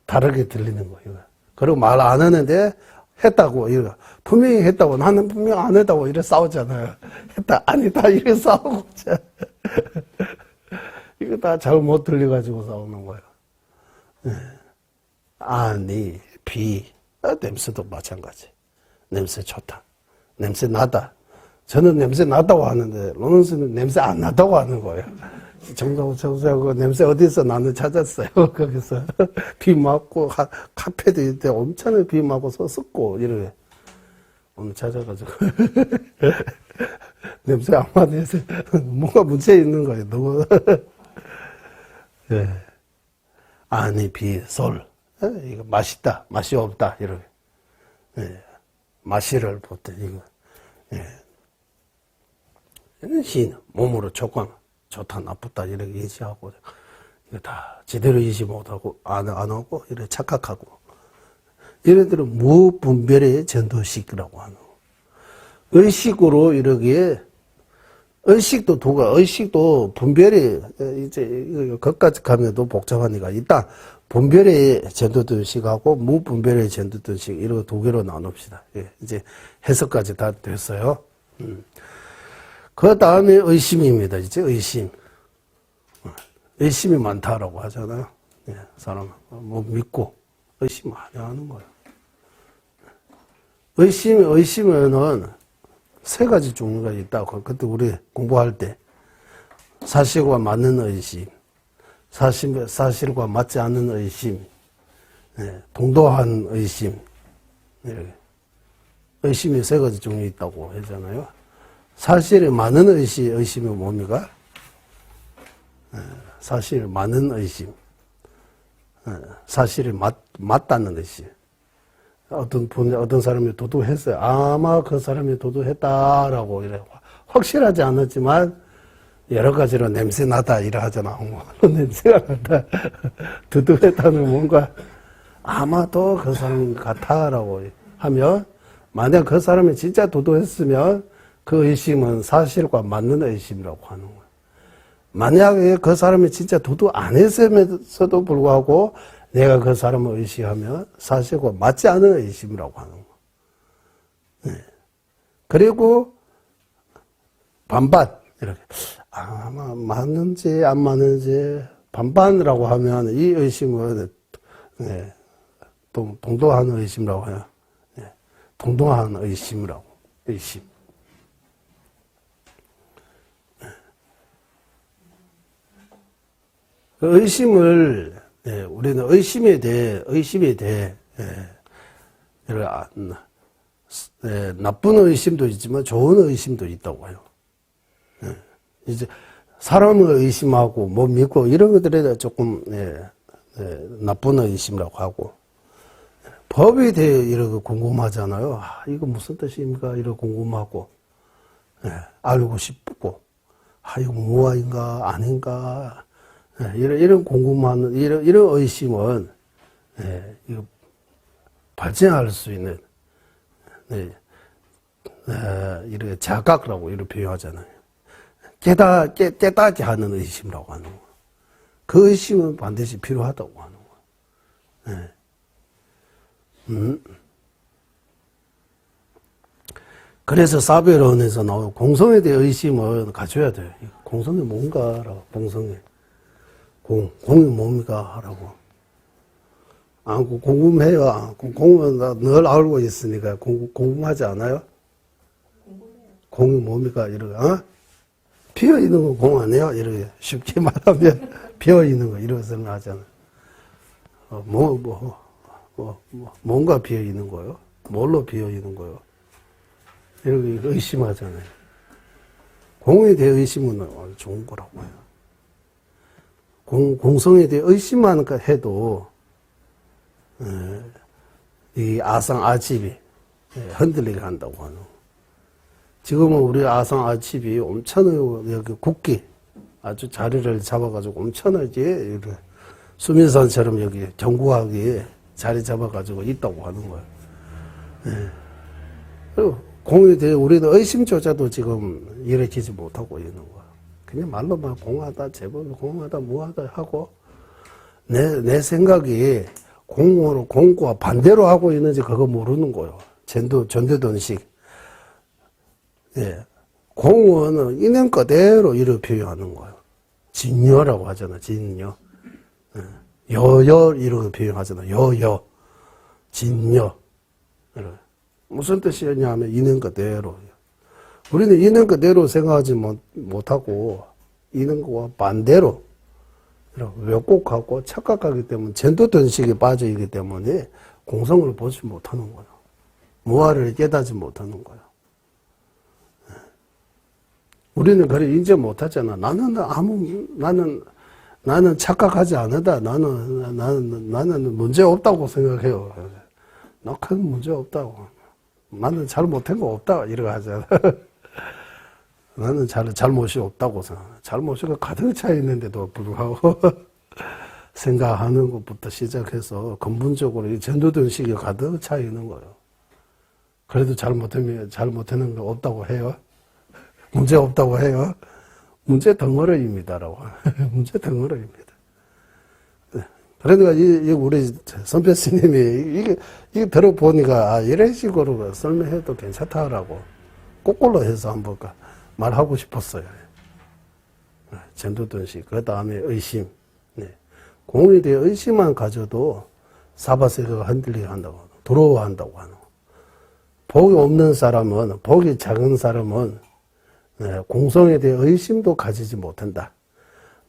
다르게 들리는 거예요. 그리고 말 안 하는데 했다고 이거 분명히 했다고 나는 분명 안 했다고 이래 싸우잖아요. 했다 아니다 이래 싸우고. 이거 다 잘못 들려가지고 싸우는 거예요. 아니, 냄새도 마찬가지. 냄새 좋다. 냄새 나다. 저는 냄새 나다고 하는데, 로넌스는 냄새 안 나다고 하는 거예요. 정사하고 냄새 어디서 나는 찾았어요. 거기서. 비 맞고, 카페도 있대. 엄청나게 비 맞고서 습고, 이렇게. 오늘 찾아가지고. 냄새 안 맡아서 뭔가 문제 있는 거예요. 너무. 네. 아니, 솔. 이거 맛있다, 맛이 없다, 이렇게. 맛이를 볼 때, 이거. 신, 몸으로 조건, 좋다, 나쁘다, 이렇게 인식하고, 이거 다 제대로 인식 못하고, 안 하고, 이렇게 착각하고. 얘네들은 무분별의 전도식이라고 하는 거. 의식으로 이렇게, 의식도 의식도 분별이, 이제, 거기까지 가면 또 복잡하니까, 일단, 분별의 전도든식하고 무분별의 전도든식, 이런 두 개로 나눕시다. 이제 해석까지 다 됐어요. 그 다음에 의심입니다. 이제 의심. 의심이 많다라고 하잖아요. 사람, 믿고, 의심 많이 하는 거예요. 의심에는 세 가지 종류가 있다고. 그때 우리 공부할 때 사실과 맞는 의심, 사실과 맞지 않는 의심, 동도한 의심, 의심이 세 가지 종류 있다고 하잖아요. 사실에 맞는 의심이 뭡니까? 사실에 맞는 의심, 사실에 맞다는 의심. 어떤 사람이 도둑했어요. 아마 그 사람이 도둑했다라고 이래 확실하지 않았지만 여러 가지로 냄새 나다 이래 하잖아. 냄새가 나다. 도둑했다는 뭔가 아마도 그 사람 같아라고 하면 만약 그 사람이 진짜 도둑했으면 그 의심은 사실과 맞는 의심이라고 하는 거예요. 만약에 그 사람이 진짜 도둑 안 했음에도 불구하고 내가 그 사람을 의심하면 사실과 맞지 않은 의심이라고 하는 거예요. 그리고 반반 이렇게 아마 맞는지 안 맞는지 반반이라고 하면 이 의심은 동도한 의심이라고 해요. 동도한 의심이라고 의심. 그 의심을 우리는 의심에 대해 나쁜 의심도 있지만 좋은 의심도 있다고 해요. 이제 사람을 의심하고 못 믿고 이런 것들에 조금 나쁜 의심이라고 하고 법에 대해 이렇게 궁금하잖아요. 아, 이거 무슨 뜻입니까? 이렇게 궁금하고, 예, 알고 싶고, 아, 이거 무아인가, 아닌가, 예, 이런 궁금한, 이런 의심은, 예, 이거 발전할 수 있는, 네, 이렇게 자각이라고 이렇게 표현하잖아요. 깨닫게 하는 의심이라고 하는 거예요. 그 의심은 반드시 필요하다고 하는 거예요. 네. 그래서 사별론에서 나오는 공성에 대해 의심을 가져야 돼요. 공성이 뭔가라고, 공성이. 공이 뭡니까? 하라고. 아, 궁금해요. 공은 늘 알고 있으니까 궁금하지 않아요? 궁금해요. 공이 뭡니까? 이러고, 비어 있는 거 공 아니에요? 이렇게 쉽게 말하면 비어 있는 거 이렇게 설명하잖아요. 뭔가 비어 있는 거요? 뭘로 비어 있는 거요? 이렇게 의심하잖아요. 공에 대해 의심은 아주 좋은 거라고 해요. 공성에 대해 의심만 해도 이 아상 아집이 흔들리게 한다고 하는 거. 지금은 우리 아상 아집이 엄청나게 여기 굳게 아주 자리를 잡아가지고 엄청나게 이렇게 수민산처럼 여기 견고하게 자리 잡아가지고 있다고 하는 거예요. 그리고 공에 대해 우리는 의심조차도 지금 일으키지 못하고 있는 거야. 그냥 말로만 공하다, 제법 공하다, 무하다 하고, 내 생각이 공과 반대로 하고 있는지 그거 모르는 거예요. 전도돈식. 예. 공은 있는 그대로 이를 표현하는 거예요. 진여라고 하잖아, 진여. 예. 여여, 이렇게 표현하잖아, 여여. 진여. 이렇게. 무슨 뜻이냐 하면 있는 그대로. 우리는 있는 그대로 생각하지 못하고 있는 거와 반대로 왜곡하고 착각하기 때문에 전도돈식에 빠져있기 때문에 공성을 보지 못하는 거예요. 무아를 깨닫지 못하는 거예요. 우리는 그래 인정 못하잖아. 나는 착각하지 않는다. 나는 문제 없다고 생각해요. 나 큰 문제 없다고. 나는 잘못한 거 없다. 이러고 하잖아. 나는 잘못이 없다고 생각해. 잘못이 가득 차 있는데도 불구하고 생각하는 것부터 시작해서 근본적으로 이 전도돈식이 가득 차 있는 거예요. 그래도 잘못하는 거 없다고 해요. 문제 없다고 해요. 문제 덩어리입니다라고. 문제 덩어리입니다. 그러니까 우리 선배 스님이 이게 들어보니까 이런 식으로 설명해도 괜찮다라고 거꾸로 해서 한번 말하고 싶었어요. 전도돈식, 그 다음에 의심. 네. 공에 대해 의심만 가져도 사바세계가 흔들리게 한다고, 두려워한다고 하는. 복이 없는 사람은, 복이 작은 사람은 공성에 대해 의심도 가지지 못한다.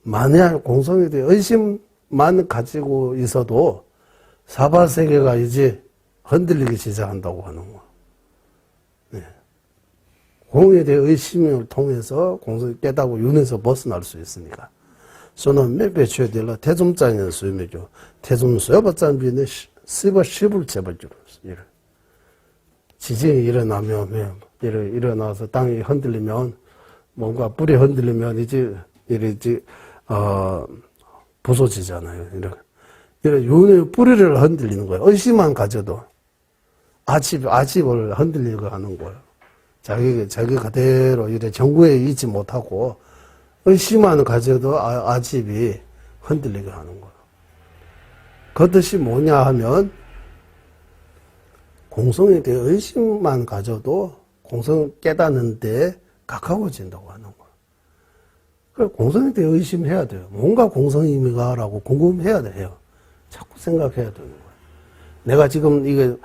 만약 공성에 대해 의심만 가지고 있어도 사바세계가 이제 흔들리기 시작한다고 하는 거. 네. 공에 대해 의심을 통해서 공성을 깨닫고 윤에서 벗어날 수 있으니까. 저는 몇 배 쳐야 될라 대좀장의 수임이죠. 대좀 수여받장비는 씹어 씹을 재벌주로. 지진이 일어나면, 일어나서 땅이 흔들리면, 뭔가 뿌리 흔들리면 이제 부서지잖아요. 이런 윤의 뿌리를 흔들리는 거예요. 의심만 가져도 아집을 흔들리고 하는 거예요. 자기 그대로 이래 정구에 있지 못하고 의심만 가져도 아집이 흔들리게 하는 거예요. 그 뜻이 뭐냐 하면 공성에 대해 의심만 가져도 공성을 깨닫는데 가까워진다고 하는 거예요. 그래, 공성에 대해 의심해야 돼요. 뭔가 공성입니까라고 궁금해야 돼요. 자꾸 생각해야 되는 거예요. 내가 지금 이게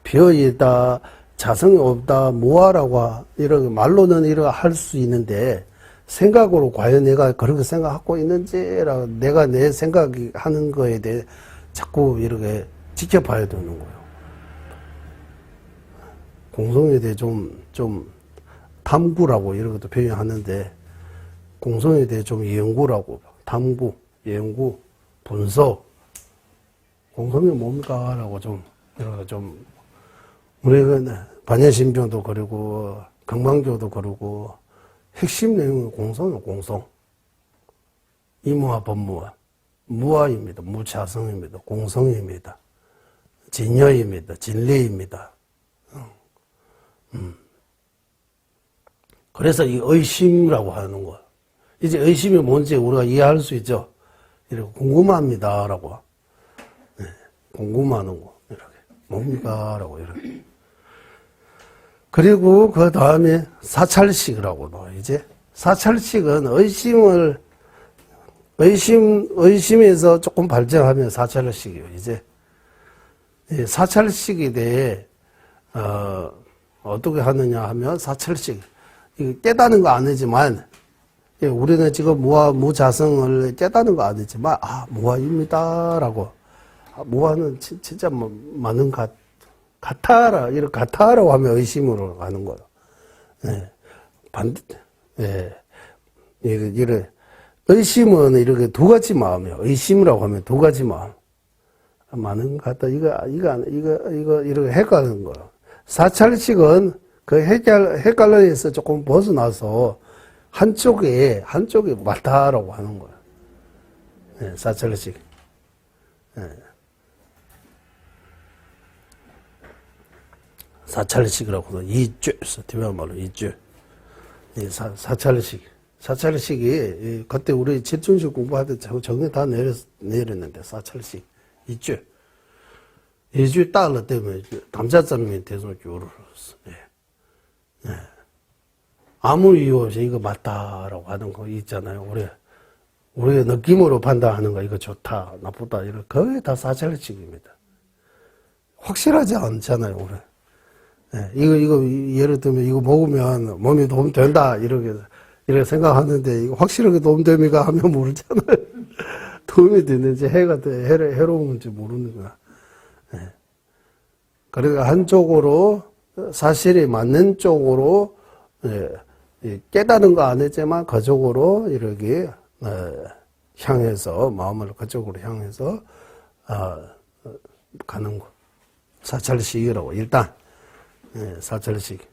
비어있다, 자성이 없다, 무아라고 이렇게 말로는 이렇게 할 수 있는데 생각으로 과연 내가 그렇게 생각하고 있는지라고 내가 내 생각이 하는 거에 대해 자꾸 이렇게 지켜봐야 되는 거예요. 공성에 대해 좀 탐구라고 이런 것도 표현하는데 공성에 대해 좀 연구라고 탐구, 연구, 분석 공성이 뭡니까? 라고 좀 이런 좀, 우리가 반야신병도 그리고, 금강교도 그리고, 핵심 내용은 공성은 공성. 이무와 법무와. 무아입니다. 무차성입니다. 공성입니다. 진여입니다. 진리입니다. 그래서 이 의심이라고 하는 거. 이제 의심이 뭔지 우리가 이해할 수 있죠. 이렇게 궁금합니다라고. 네, 궁금하는 거. 이렇게. 뭡니까? 라고 이렇게. 그리고 그 다음에 사찰식이라고도 이제 사찰식은 의심에서 조금 발전하면 사찰식이에요. 이제 사찰식에 대해 어떻게 하느냐 하면 사찰식 깨닫는 거 아니지만 우리는 지금 무자성을 깨닫는 거 아니지만 무아입니다라고 무아는 진짜 많은 같아라 이렇게 같아라고 하면 의심으로 가는 거예요. 예. 이래 의심은 이렇게 두 가지 마음이에요. 의심이라고 하면 두 가지 마음. 많은 것 같다. 이거 이렇게 헷갈리는 거예요. 사찰식은 그 헷갈려서 조금 벗어나서 한쪽에 맞다라고 하는 거예요. 네, 사찰식. 네. 사찰식이라고도 이죄, 뒤면 말로 이죄. 사찰식. 사찰식이 그때 우리 집중식 공부할 때 정리 다 내렸는데 사찰식 이죄. 이죄 따라 때문에 담자점이 대소 교를 예. 아무 이유 없이 이거 맞다라고 하는 거 있잖아요. 우리가 느낌으로 판단하는 거 이거 좋다 나쁘다 이런 거의 다 사찰식입니다. 확실하지 않잖아요. 우리. 예. 이거 예를 들면 이거 먹으면 몸에 도움 된다 이렇게 생각하는데 이거 확실하게 도움됩니까 하면 모르잖아요. 도움이 되는지 해로운지 모르는 거야. 예. 그러니까 한쪽으로 사실이 맞는 쪽으로 깨닫는 거 아니지만 그쪽으로 이렇게 향해서 마음을 그쪽으로 향해서 가는 거. 사찰식이라고 일단 사찰식.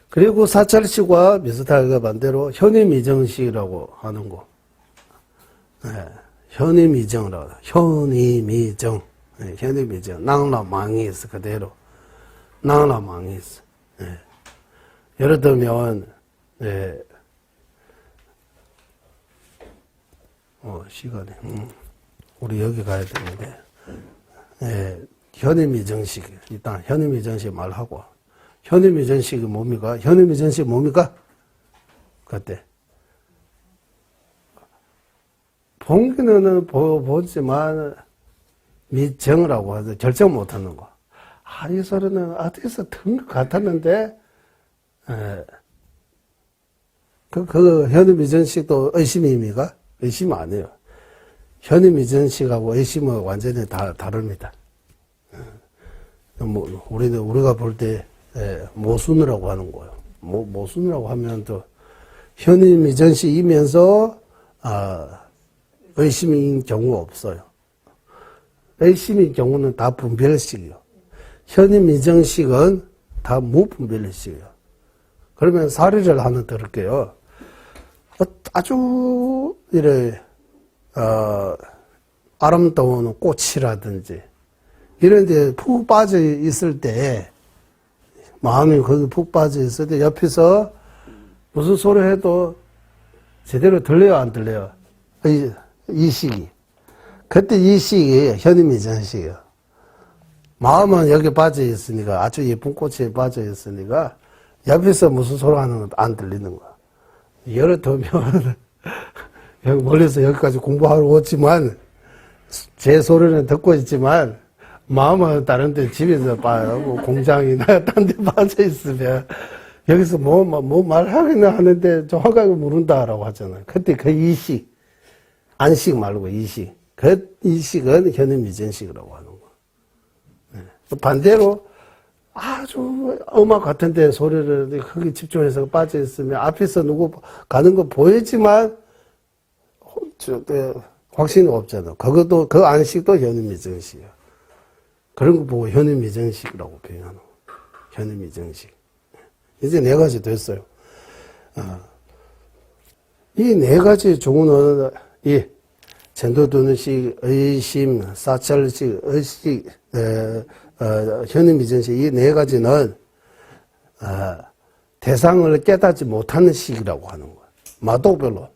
그리고 사찰식과 비슷하게 반대로 현임이정식이라고 하는 거. 현임이정이라고. 현임이정. 현임이정. 낭라망이 있어, 그대로. 낭라망이 있어. 예를 들면, 시간이. 우리 여기 가야 되는데. 현임이정식. 일단 현임이정식 말하고. 현임이정식이 뭡니까? 현임이정식 뭡니까? 그때. 본기는 보지만, 미정이라고 해서 결정 못하는 거. 이 소리는 어디서 든 것 같았는데, 그 현임이정식도 의심입니까? 의심 아니에요. 현임이정식하고 의심은 완전히 다릅니다. 우리가 볼 때, 모순이라고 하는 거예요. 모순이라고 하면 또, 현임이정식이면서, 의심인 경우가 없어요. 의심인 경우는 다 분별식이요. 현임이정식은 다 무분별식이요. 그러면 사례를 하나 들을게요. 아주, 아름다운 꽃이라든지, 이런 데 푹 빠져 있을 때, 마음이 거기 푹 빠져 있을 때, 옆에서 무슨 소리 해도 제대로 들려요, 안 들려요? 이 시기. 그때 이 시기에 현임이정식이에요. 마음은 여기 빠져 있으니까, 아주 예쁜 꽃에 빠져 있으니까, 옆에서 무슨 소리 하는 건 안 들리는 거야. 예를 들면, 멀리서 여기까지 공부하러 왔지만, 제 소리는 듣고 있지만, 마음은 다른 데 집에서 봐요. 공장이나 딴 데 빠져 있으면, 여기서 뭐 말하기는 하는데 정확하게 모른다라고 하잖아요. 그때 그 이식, 안식 말고 이식. 그 이식은 현임이정식이라고 하는 거. 반대로 아주 음악 같은 데 소리를 크게 집중해서 빠져 있으면 앞에서 누구 가는 거 보이지만 확신이 없잖아. 그것도 그 안식도 현임이정식이야. 그런 거 보고 현미정식이라고 표현하는 거예요. 현미정식. 이제 네 가지 됐어요. 이 네 가지 종은 이 전도도는식, 의심, 사찰식, 의식, 현미정식 이 네 가지는 대상을 깨닫지 못하는 식이라고 하는 거예요. 마도별로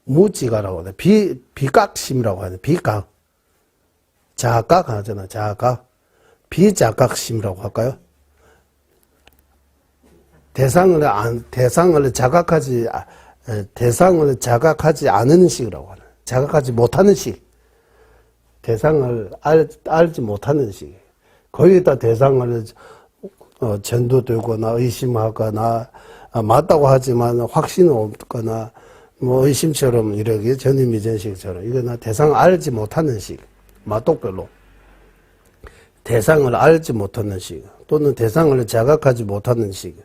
무지가라고 하네. 비각심이라고 하네. 비각. 자각 하잖아. 자각. 비자각심이라고 할까요? 대상을 자각하지 않은 식이라고 하네. 자각하지 못하는 식. 대상을 알지 못하는 식. 거기다 대상을 전도되거나 의심하거나 맞다고 하지만 확신은 없거나 뭐 의심처럼 이렇게 전임이전식처럼 이거는 대상을 알지 못하는 식. 마똑별로 대상을 알지 못하는 식 또는 대상을 자각하지 못하는 식.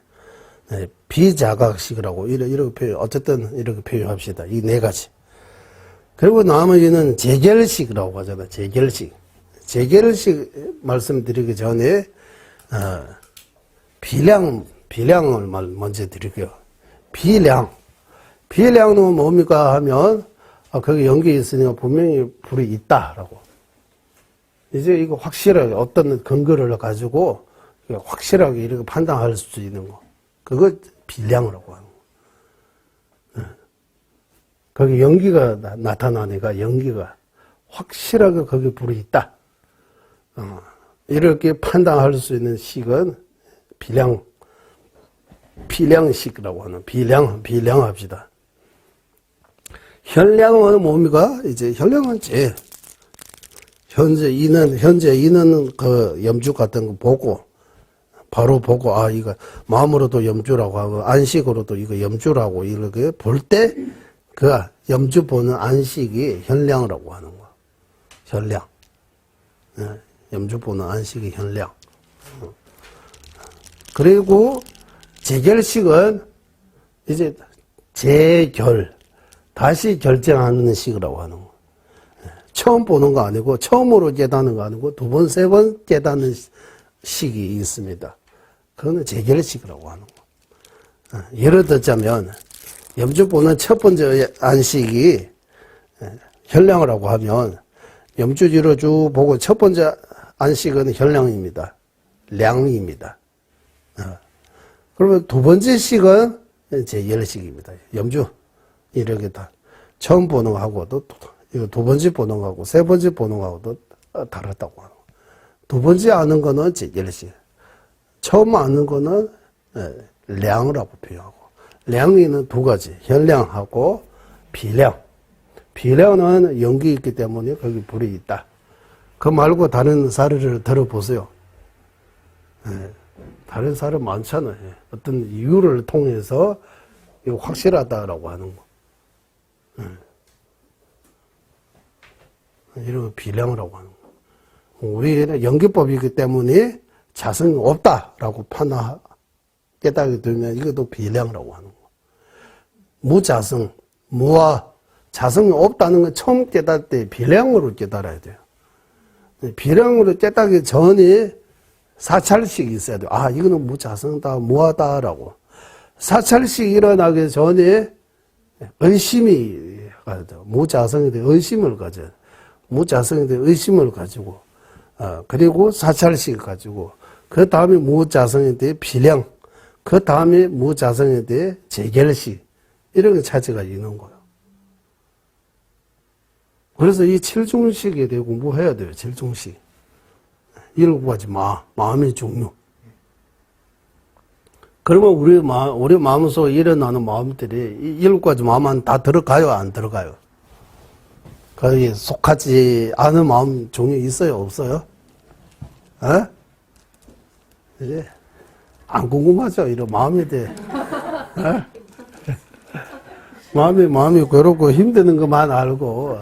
네, 비자각식이라고 이렇게 표현 어쨌든 이렇게 표현합시다. 이 네 가지. 그리고 나머지는 재결식이라고 하잖아. 재결식. 재결식 말씀드리기 전에 비량을 먼저 드릴게요. 비량은 뭡니까 하면 거기 연기 있으니까 분명히 불이 있다라고. 이제 이거 확실하게 어떤 근거를 가지고 확실하게 이렇게 판단할 수 있는 거. 그거 비량이라고 하는 거. 거기 연기가 나타나니까 연기가 확실하게 거기 불이 있다. 이렇게 판단할 수 있는 식은 비량식이라고 하는 비량합시다. 현량은 뭡니까? 이제 현량은 현재 이는 그 염주 같은 거 보고 바로 보고 이거 마음으로도 염주라고 하고 안식으로도 이거 염주라고 이렇게 볼 때 그 염주 보는 안식이 현량이라고 하는 거. 현량. 염주 보는 안식이 현량. 그리고 재결식은 이제 다시 결정하는 식이라고 하는 거. 처음 보는 거 아니고 처음으로 깨닫는 거 아니고 두 번, 세 번 깨닫는 식이 있습니다. 그거는 재결식이라고 하는 거. 예를 들자면 염주 보는 첫 번째 안식이 현량이라고 하면 염주지로 쭉 보고 첫 번째 안식은 현량입니다. 량입니다. 그러면 두 번째 식은 재결식입니다. 염주 이렇게 다 처음 보는 거하고도 이거 두 번째 보는 거하고 세 번째 보는 거하고도 다르다고 하는 거. 두 번째 아는 거는 재결식. 처음 아는 거는 량이라고 표현하고. 량에는 두 가지. 현량하고 비량. 비량은 연기 있기 때문에 거기 불이 있다. 그 말고 다른 사례를 들어보세요. 다른 사례 많잖아요. 어떤 이유를 통해서 이거 확실하다라고 하는 거. 이런 거 비량이라고 하는 거. 우리는 연기법이기 때문에 자성이 없다라고 깨닫게 되면 이것도 비량이라고 하는 거. 무자성, 무와 자성이 없다는 건 처음 깨달을 때 비량으로 깨달아야 돼요. 비량으로 깨닫기 전에 사찰식이 있어야 돼요. 이거는 무자성이다, 무하다라고. 사찰식이 일어나기 전에 의심이 가야 돼요. 무자성에 대해 의심을 가져요. 무자성에 대해 의심을 가지고, 그리고 사찰식을 가지고, 그 다음에 무자성에 대해 비량, 그 다음에 무자성에 대해 재결식, 이런 게 차지가 있는 거예요. 그래서 이 칠중식에 대해 공부해야 돼요, 칠중식. 일곱 가지 마음의 종류. 그러면 우리 마음속에 일어나는 마음들이 이 일곱 가지 마음은 다 들어가요, 안 들어가요? 거기에 속하지 않은 마음 종류 있어요, 없어요? 이제 안 궁금하죠, 이런 마음에 대해. 마음이 괴롭고 힘드는 것만 알고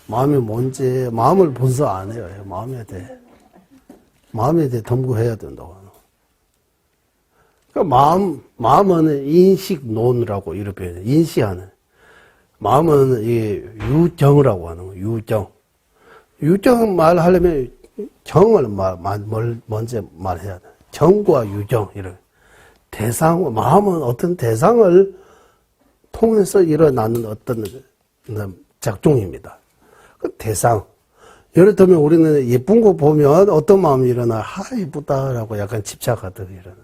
마음이 뭔지 마음을 분석 안 해요. 마음에 대해 탐구해야 된다고. 그러니까 마음은 인식론이라고 이렇게 표현해요. 인식하는. 마음은 이 유정이라고 하는 거예요. 유정. 유정 말하려면 정을 먼저 말해야 돼. 정과 유정, 이런. 대상, 마음은 어떤 대상을 통해서 일어나는 어떤 작종입니다. 그 대상. 예를 들면 우리는 예쁜 거 보면 어떤 마음이 일어나? 이쁘다라고 약간 집착하듯 일어나.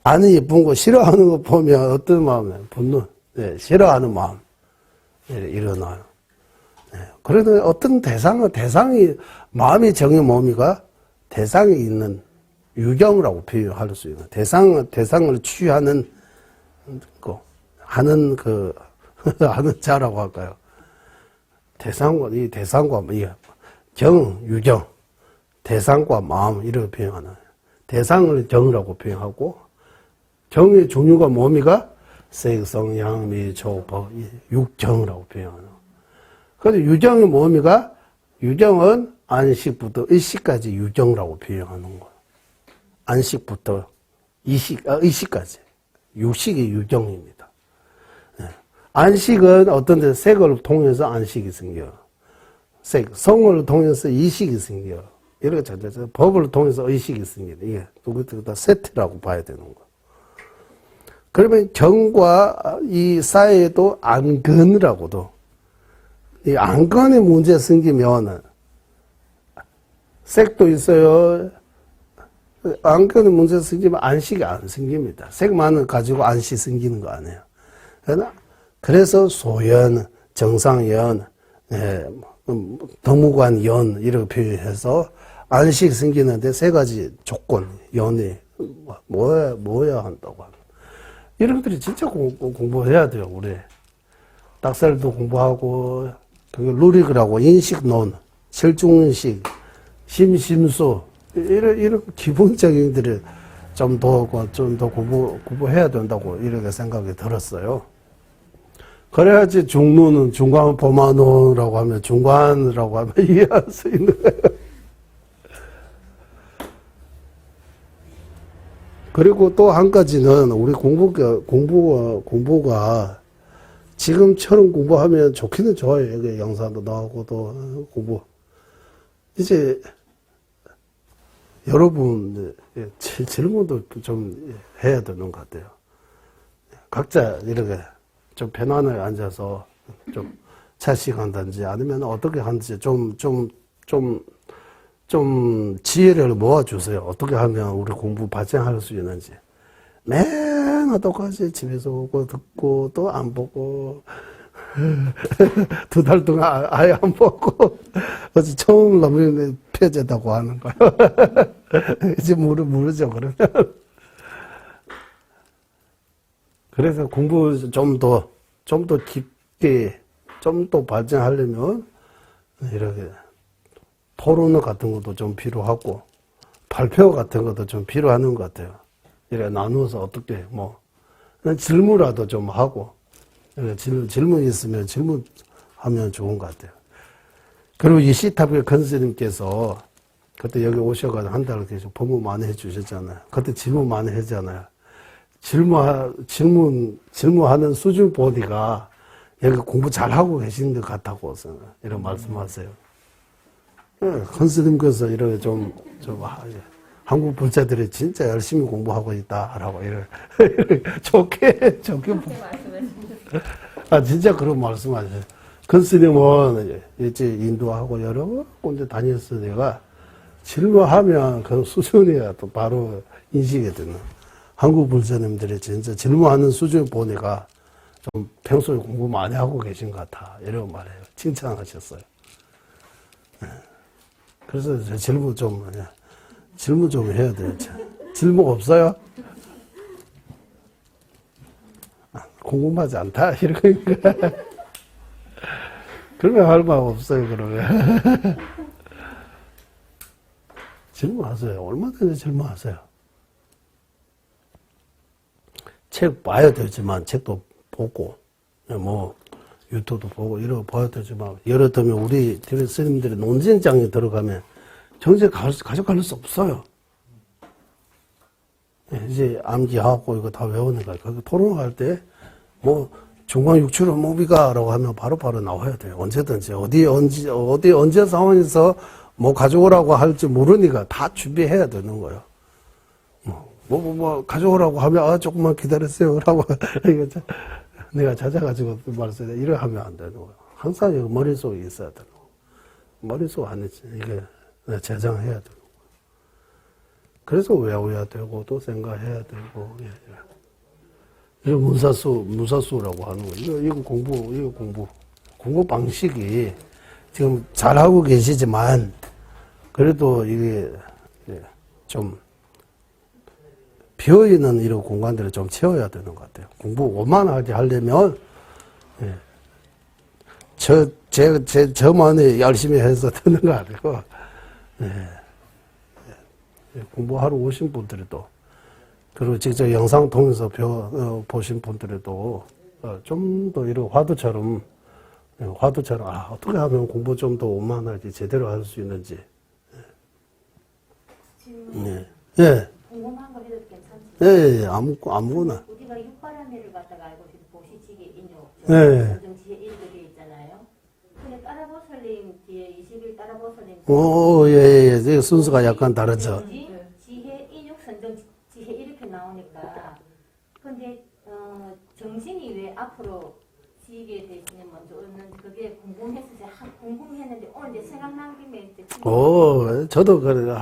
안 예쁜 거, 싫어하는 거 보면 어떤 마음이에요? 분노. 네, 싫어하는 마음. 일어나요. 네, 그래도 어떤 대상이, 마음의 정의 뭡니까? 대상이 있는 유경이라고 표현할 수 있는. 대상을 취하는 거, 하는 자라고 할까요? 이 대상과, 유경, 대상과 마음, 이렇게 표현하는. 대상을 정이라고 표현하고, 정의 종류가 뭡니까? 색, 성, 양, 미, 조, 법, 육정이라고 표현하는. 그런데 유정이 뭡니까? 유정은 안식부터 의식까지 유정이라고 표현하는 거예요. 안식부터 의식까지. 육식이 유정입니다. 네. 안식은 어떤 데 색을 통해서 안식이 생겨요. 성을 통해서 이식이 생겨요. 이렇게 전체적으로 법을 통해서 의식이 생겨요. 이게 그것도 다 세트라고 봐야 되는 거예요. 그러면 정과 이 사이에도 안건이라고도, 이 안건의 문제 생기면 색도 있어요. 안건의 문제 생기면 안식이 안 생깁니다. 색만을 가지고 안식 생기는 거 아니에요. 그래서 소연, 정상연, 덕무관연 이렇게 표현해서 안식 생기는데 세 가지 조건, 연이 뭐야 한다고 합니다. 이런 것들이 진짜 공부해야 돼요, 우리. 딱살도 공부하고, 그게 루릭이라고, 인식론, 실중인식, 심심수, 이런 기본적인 것들을 좀 더 공부해야 된다고 이렇게 생각이 들었어요. 그래야지 중론은 중간 보마론이라고 하면, 중간이라고 하면 이해할 수 있는 거예요. 그리고 또 한 가지는 우리 공부가 지금처럼 공부하면 좋기는 좋아요. 여기 영상도 나오고 또 공부. 이제 여러분 질문도 좀 해야 되는 것 같아요. 각자 이렇게 좀 편안하게 앉아서 좀 차식한다든지 아니면 어떻게 하는지 좀 지혜를 모아주세요. 어떻게 하면 우리 공부 발전할 수 있는지. 맨날 똑같이 집에서 오고 듣고 또 안 보고 2달 동안 아예 안 보고 어제 처음 나무에 펴졌다고 하는 거예요. 이제 모르죠 그러면. 그래서 공부 좀 더 깊게 좀 더 발전하려면 이렇게 토론 같은 것도 좀 필요하고, 발표 같은 것도 좀 필요한 것 같아요. 이렇게 나누어서 어떻게, 질문이라도 좀 하고, 질문 있으면 질문하면 좋은 것 같아요. 그리고 이 시탑의 컨스님께서 그때 여기 오셔가지고 한 달 계속 법문 많이 해주셨잖아요. 그때 질문 많이 했잖아요. 질문하는 수준 보니까 여기 공부 잘하고 계시는 것 같다고 이런 말씀하세요. 컨스님께서 이렇게 한국 불자들이 진짜 열심히 공부하고 있다라고 좋게 진짜 그런 말씀하세요. 컨스님은 이제 인도하고 여러 군데 다녔어. 내가 질문하면 그 수준이야 또 바로 인식이 되는. 한국 불자님들이 진짜 질문하는 수준 보니까 좀 평소에 공부 많이 하고 계신 것 같아. 이런 말해요. 칭찬하셨어요. 그래서 질문 좀 해야 돼요. 질문 없어요? 궁금하지 않다? 이러니까. 그러면 할 말 없어요, 그러면. 질문하세요. 얼마든지 질문하세요. 책 봐야 되지만, 책도 보고, 유튜브도 보고, 이런 거 봐야 되지만, 예를 들면 우리 스님들이 논쟁장에 들어가면 정세 가져갈 수 없어요. 이제 암기하고 이거 다 외우니까, 거기 토론할 때, 중간 육출은 뭡니까라고 하면 바로바로 나와야 돼요. 언제든지 어디 언제 상황에서 뭐 가져오라고 할지 모르니까 다 준비해야 되는 거예요. 뭐 가져오라고 하면 조금만 기다리세요라고 내가 찾아가지고 말했어요. 이래 하면 안 되는 거예요. 항상 이거 머릿속에 있어야 되는 거예요. 머릿속 안에 이게 저장해야 되는 거예요. 그래서 외워야 되고 또 생각해야 되고 이거 문사수라고 하는 거예요. 이거 공부 방식이 지금 잘하고 계시지만 그래도 이게 좀 비어있는 이런 공간들을 좀 채워야 되는 것 같아요. 공부 오만하게 하려면 저만이 열심히 해서 되는 거 아니고 공부하러 오신 분들도 그리고 직접 영상 통해서 보신 분들도 좀 더 이런 화두처럼 어떻게 하면 공부 좀 더 오만하게 제대로 할 수 있는지. 예. 궁금한 거 해도 괜찮지? 예, 아무거나. 우리가 육바라밀을 갖다가 알고 있는 보시지게 인용, 네. 지혜 1도 있잖아요. 근데 따라보살님 뒤에 20일 따라보살님. 예. 순서가 약간 다르죠. 지혜 인육 선정 지혜 이렇게 나오니까. 근데 정신이 왜 앞으로 지게 되시는 먼저 오는 그게 궁금했는데 오늘 이제 생각난 김에 이제 저도 그래.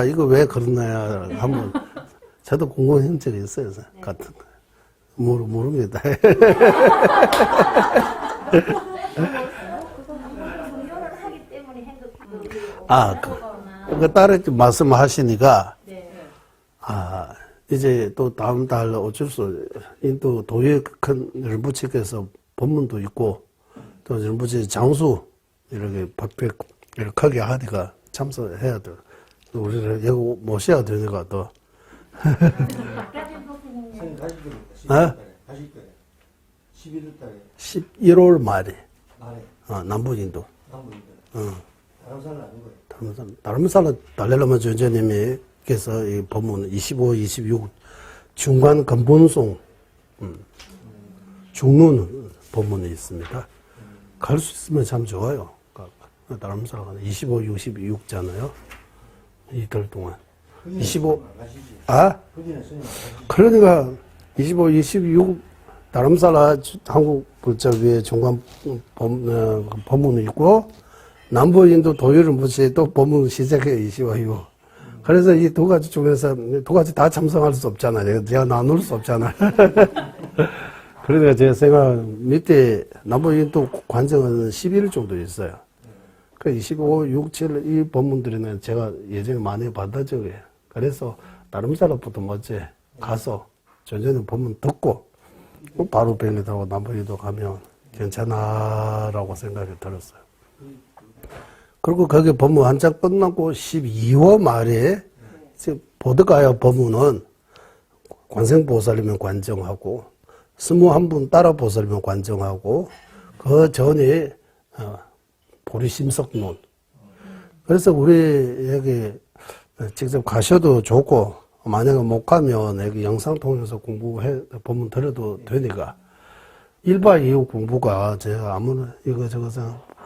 이거 왜 그러나요? 한번 저도 궁금한 적이 있어요. 네. 같은 거. 모릅니다. 공부를 하기 때문에 그 딸이 말씀하시니까 네. 이제 또 다음 달 어쩔 수 인도 도예 큰 열부칙에서 법문도 있고 또 열부칙 장수 이렇게 박백 이렇게 크게 하니까 참석해야 돼. 우리를 여기 모셔야 되니까 또. 선생님 가실 겁니까? 11월 달에. 11월 말에. 말에. 남부인도. 남부인도. 다른 사람 아닌 거예요. 다른 사람 달래려면 전재님께서 이 법문 25, 26 중간 근본송 중론 법문이 있습니다. 갈 수 있으면 참 좋아요. 다른 사람은 25, 66잖아요. 이틀 동안. 25. 거기는 스님 안 가시지. 그러니까 25, 26 다름살라 한국 위에 중간 법문이 있고 남부인도 도율을 묻이 또 법문 시작해 25, 6. 그래서 이 두 가지 중에서 두 가지 다 참석할 수 없잖아요. 제가 나눌 수 없잖아요. 그러니까 제 생각 밑에 남부인도 관정은 11일 정도 있어요. 그 25, 6, 7 이 법문들은 제가 예전에 많이 받은 적이에요. 그래서 다른 사람부터 먼저 가서 전전에 법문 듣고 바로 벨리다고 남부인도 가면 괜찮아라고 생각이 들었어요. 그리고 거기 법문 한 장 끝나고 12월 말에 보드가야 법문은 관생보살이면 관정하고 21분 따라 보살이면 관정하고 그 전에 보리심석론. 그래서 우리 여기 직접 가셔도 좋고 만약에 못 가면 여기 영상 통해서 법문 들어도 되니까 1박 2일 공부가 제가 아무나 이거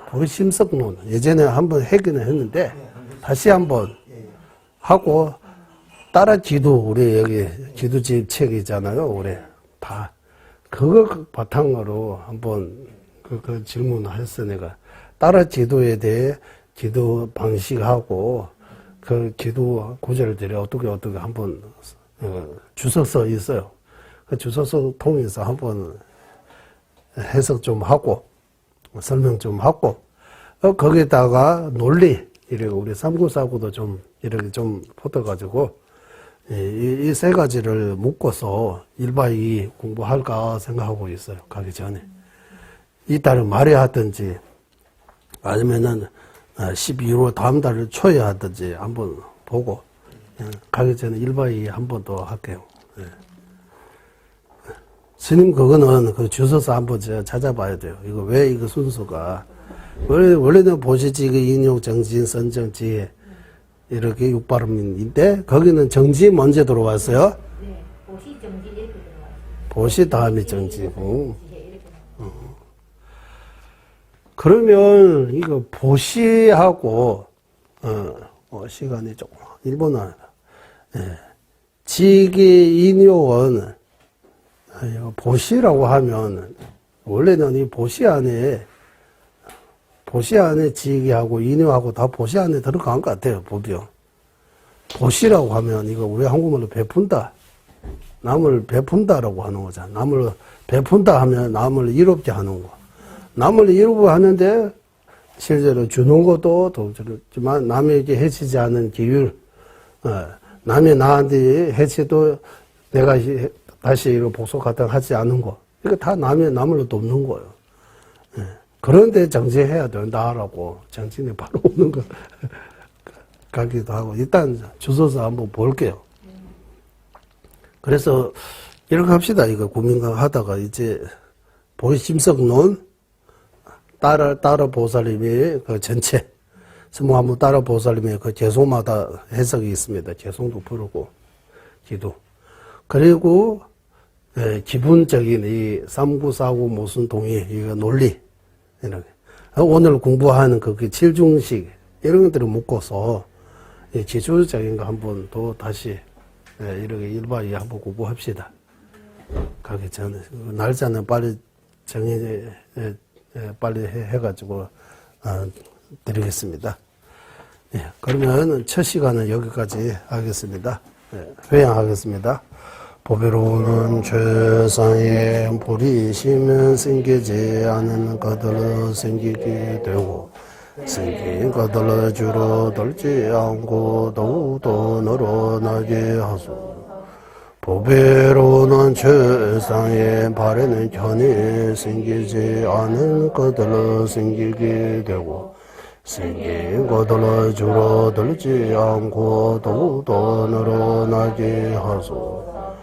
보리심석론 예전에 한번 하기는 했는데 다시 한번 하고 따라 기도 우리 여기 기도집 책이잖아요. 올해 다 그거 바탕으로 한번 그 질문을 했으니까 따라 기도에 대해 기도 방식하고 그 기도 구절들이 어떻게 한번 주소서 있어요. 그 주소서 통해서 한번 해석 좀 하고 설명 좀 하고 거기다가 논리 이렇게 우리 삼구사구도 좀 이렇게 좀 붙어가지고 이 세 가지를 묶어서 1박 2일 공부할까 생각하고 있어요. 가기 전에 이 달은 말에 하든지 아니면은 12월 다음 달 초에 하든지 한번 보고 가기 전에 1박 2일 한 번 더 할게요. 스님 그거는 그 주소서 한번 제가 찾아봐야 돼요. 이거 왜 이거 순서가 원래는 보시지 그 인용 정진 선정지 이렇게 육바름인데 거기는 정지 먼저 들어왔어요. 네, 보시 정지 이렇게 들어가요. 보시 다음에 정지. 그러면 이거 보시하고 시간이 조금 일본어 지기 인요원 보시라고 하면 원래는 이 보시 안에 지기하고 인요하고 다 보시 안에 들어간 것 같아요. 보면 보시라고 하면 이거 우리 한국말로 베푼다. 남을 베푼다라고 하는 거잖아. 남을 베푼다 하면 남을 이롭게 하는 거. 남을 이롭게 하는데 실제로 주는 것도 더 그렇지만 남에게 해치지 않은 기율, 남이 나한테 해치도 내가 다시 이거 복속하다 하지 않은 거. 이거 다 남을 돕는 거예요. 그런데 정지해야 된다라고 정신이 바로 오는 거 가기도 하고 일단 주소서 한번 볼게요. 그래서 이렇게 합시다. 이거 고민을 하다가 이제 보이심석론 따라 보살님의 그 전체 스무한무 따라 보살님의 그 개송마다 해석이 있습니다. 개송도 부르고 기도 그리고 기본적인 이 3949 무슨 동의 이거 논리 이렇게 오늘 공부하는 그 7중식 이런 것들을 묶어서 기초적인 거 한번 또 다시 이렇게 1박 2일 한번 공부합시다. 가기 전에 날짜는 빨리 빨리 해가지고 드리겠습니다. 그러면 첫 시간은 여기까지 하겠습니다. 회양하겠습니다. 보배로는 최상의 불이시면 생기지 않은 것들로 생기게 되고 생긴 것들로 줄어들지 않고 더욱더 늘어나게 하소서. 보배로는 최상의 바라는 견이 생기지 않은 것들로 생기게 되고 생긴 것들로 줄어들지 않고 더욱더 늘어나게 하소서.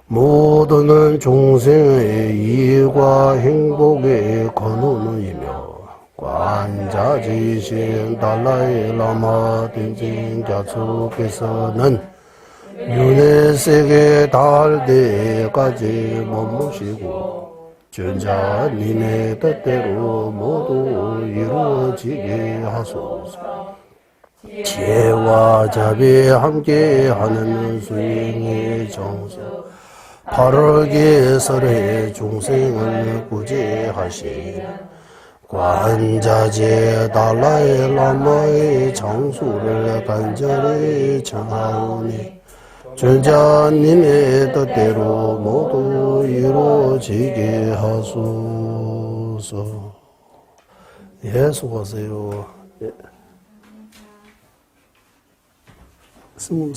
모두는 종생의 이익과 행복의 근원이며 관자지신 달라이 라마 딘진자축께서는 윤회 세계 닿을 때까지 머무시고 전자님의 뜻대로 모두 이루어지게 하소서. 지혜와 자비에 함께하는 수행의 정성 8월 설의 중생을 구제하시는 관자재 달라이 라마의 장수를 간절히 청하오니 전자님의 뜻대로 모두 이루어지게 하소서. 수고하세요. 스님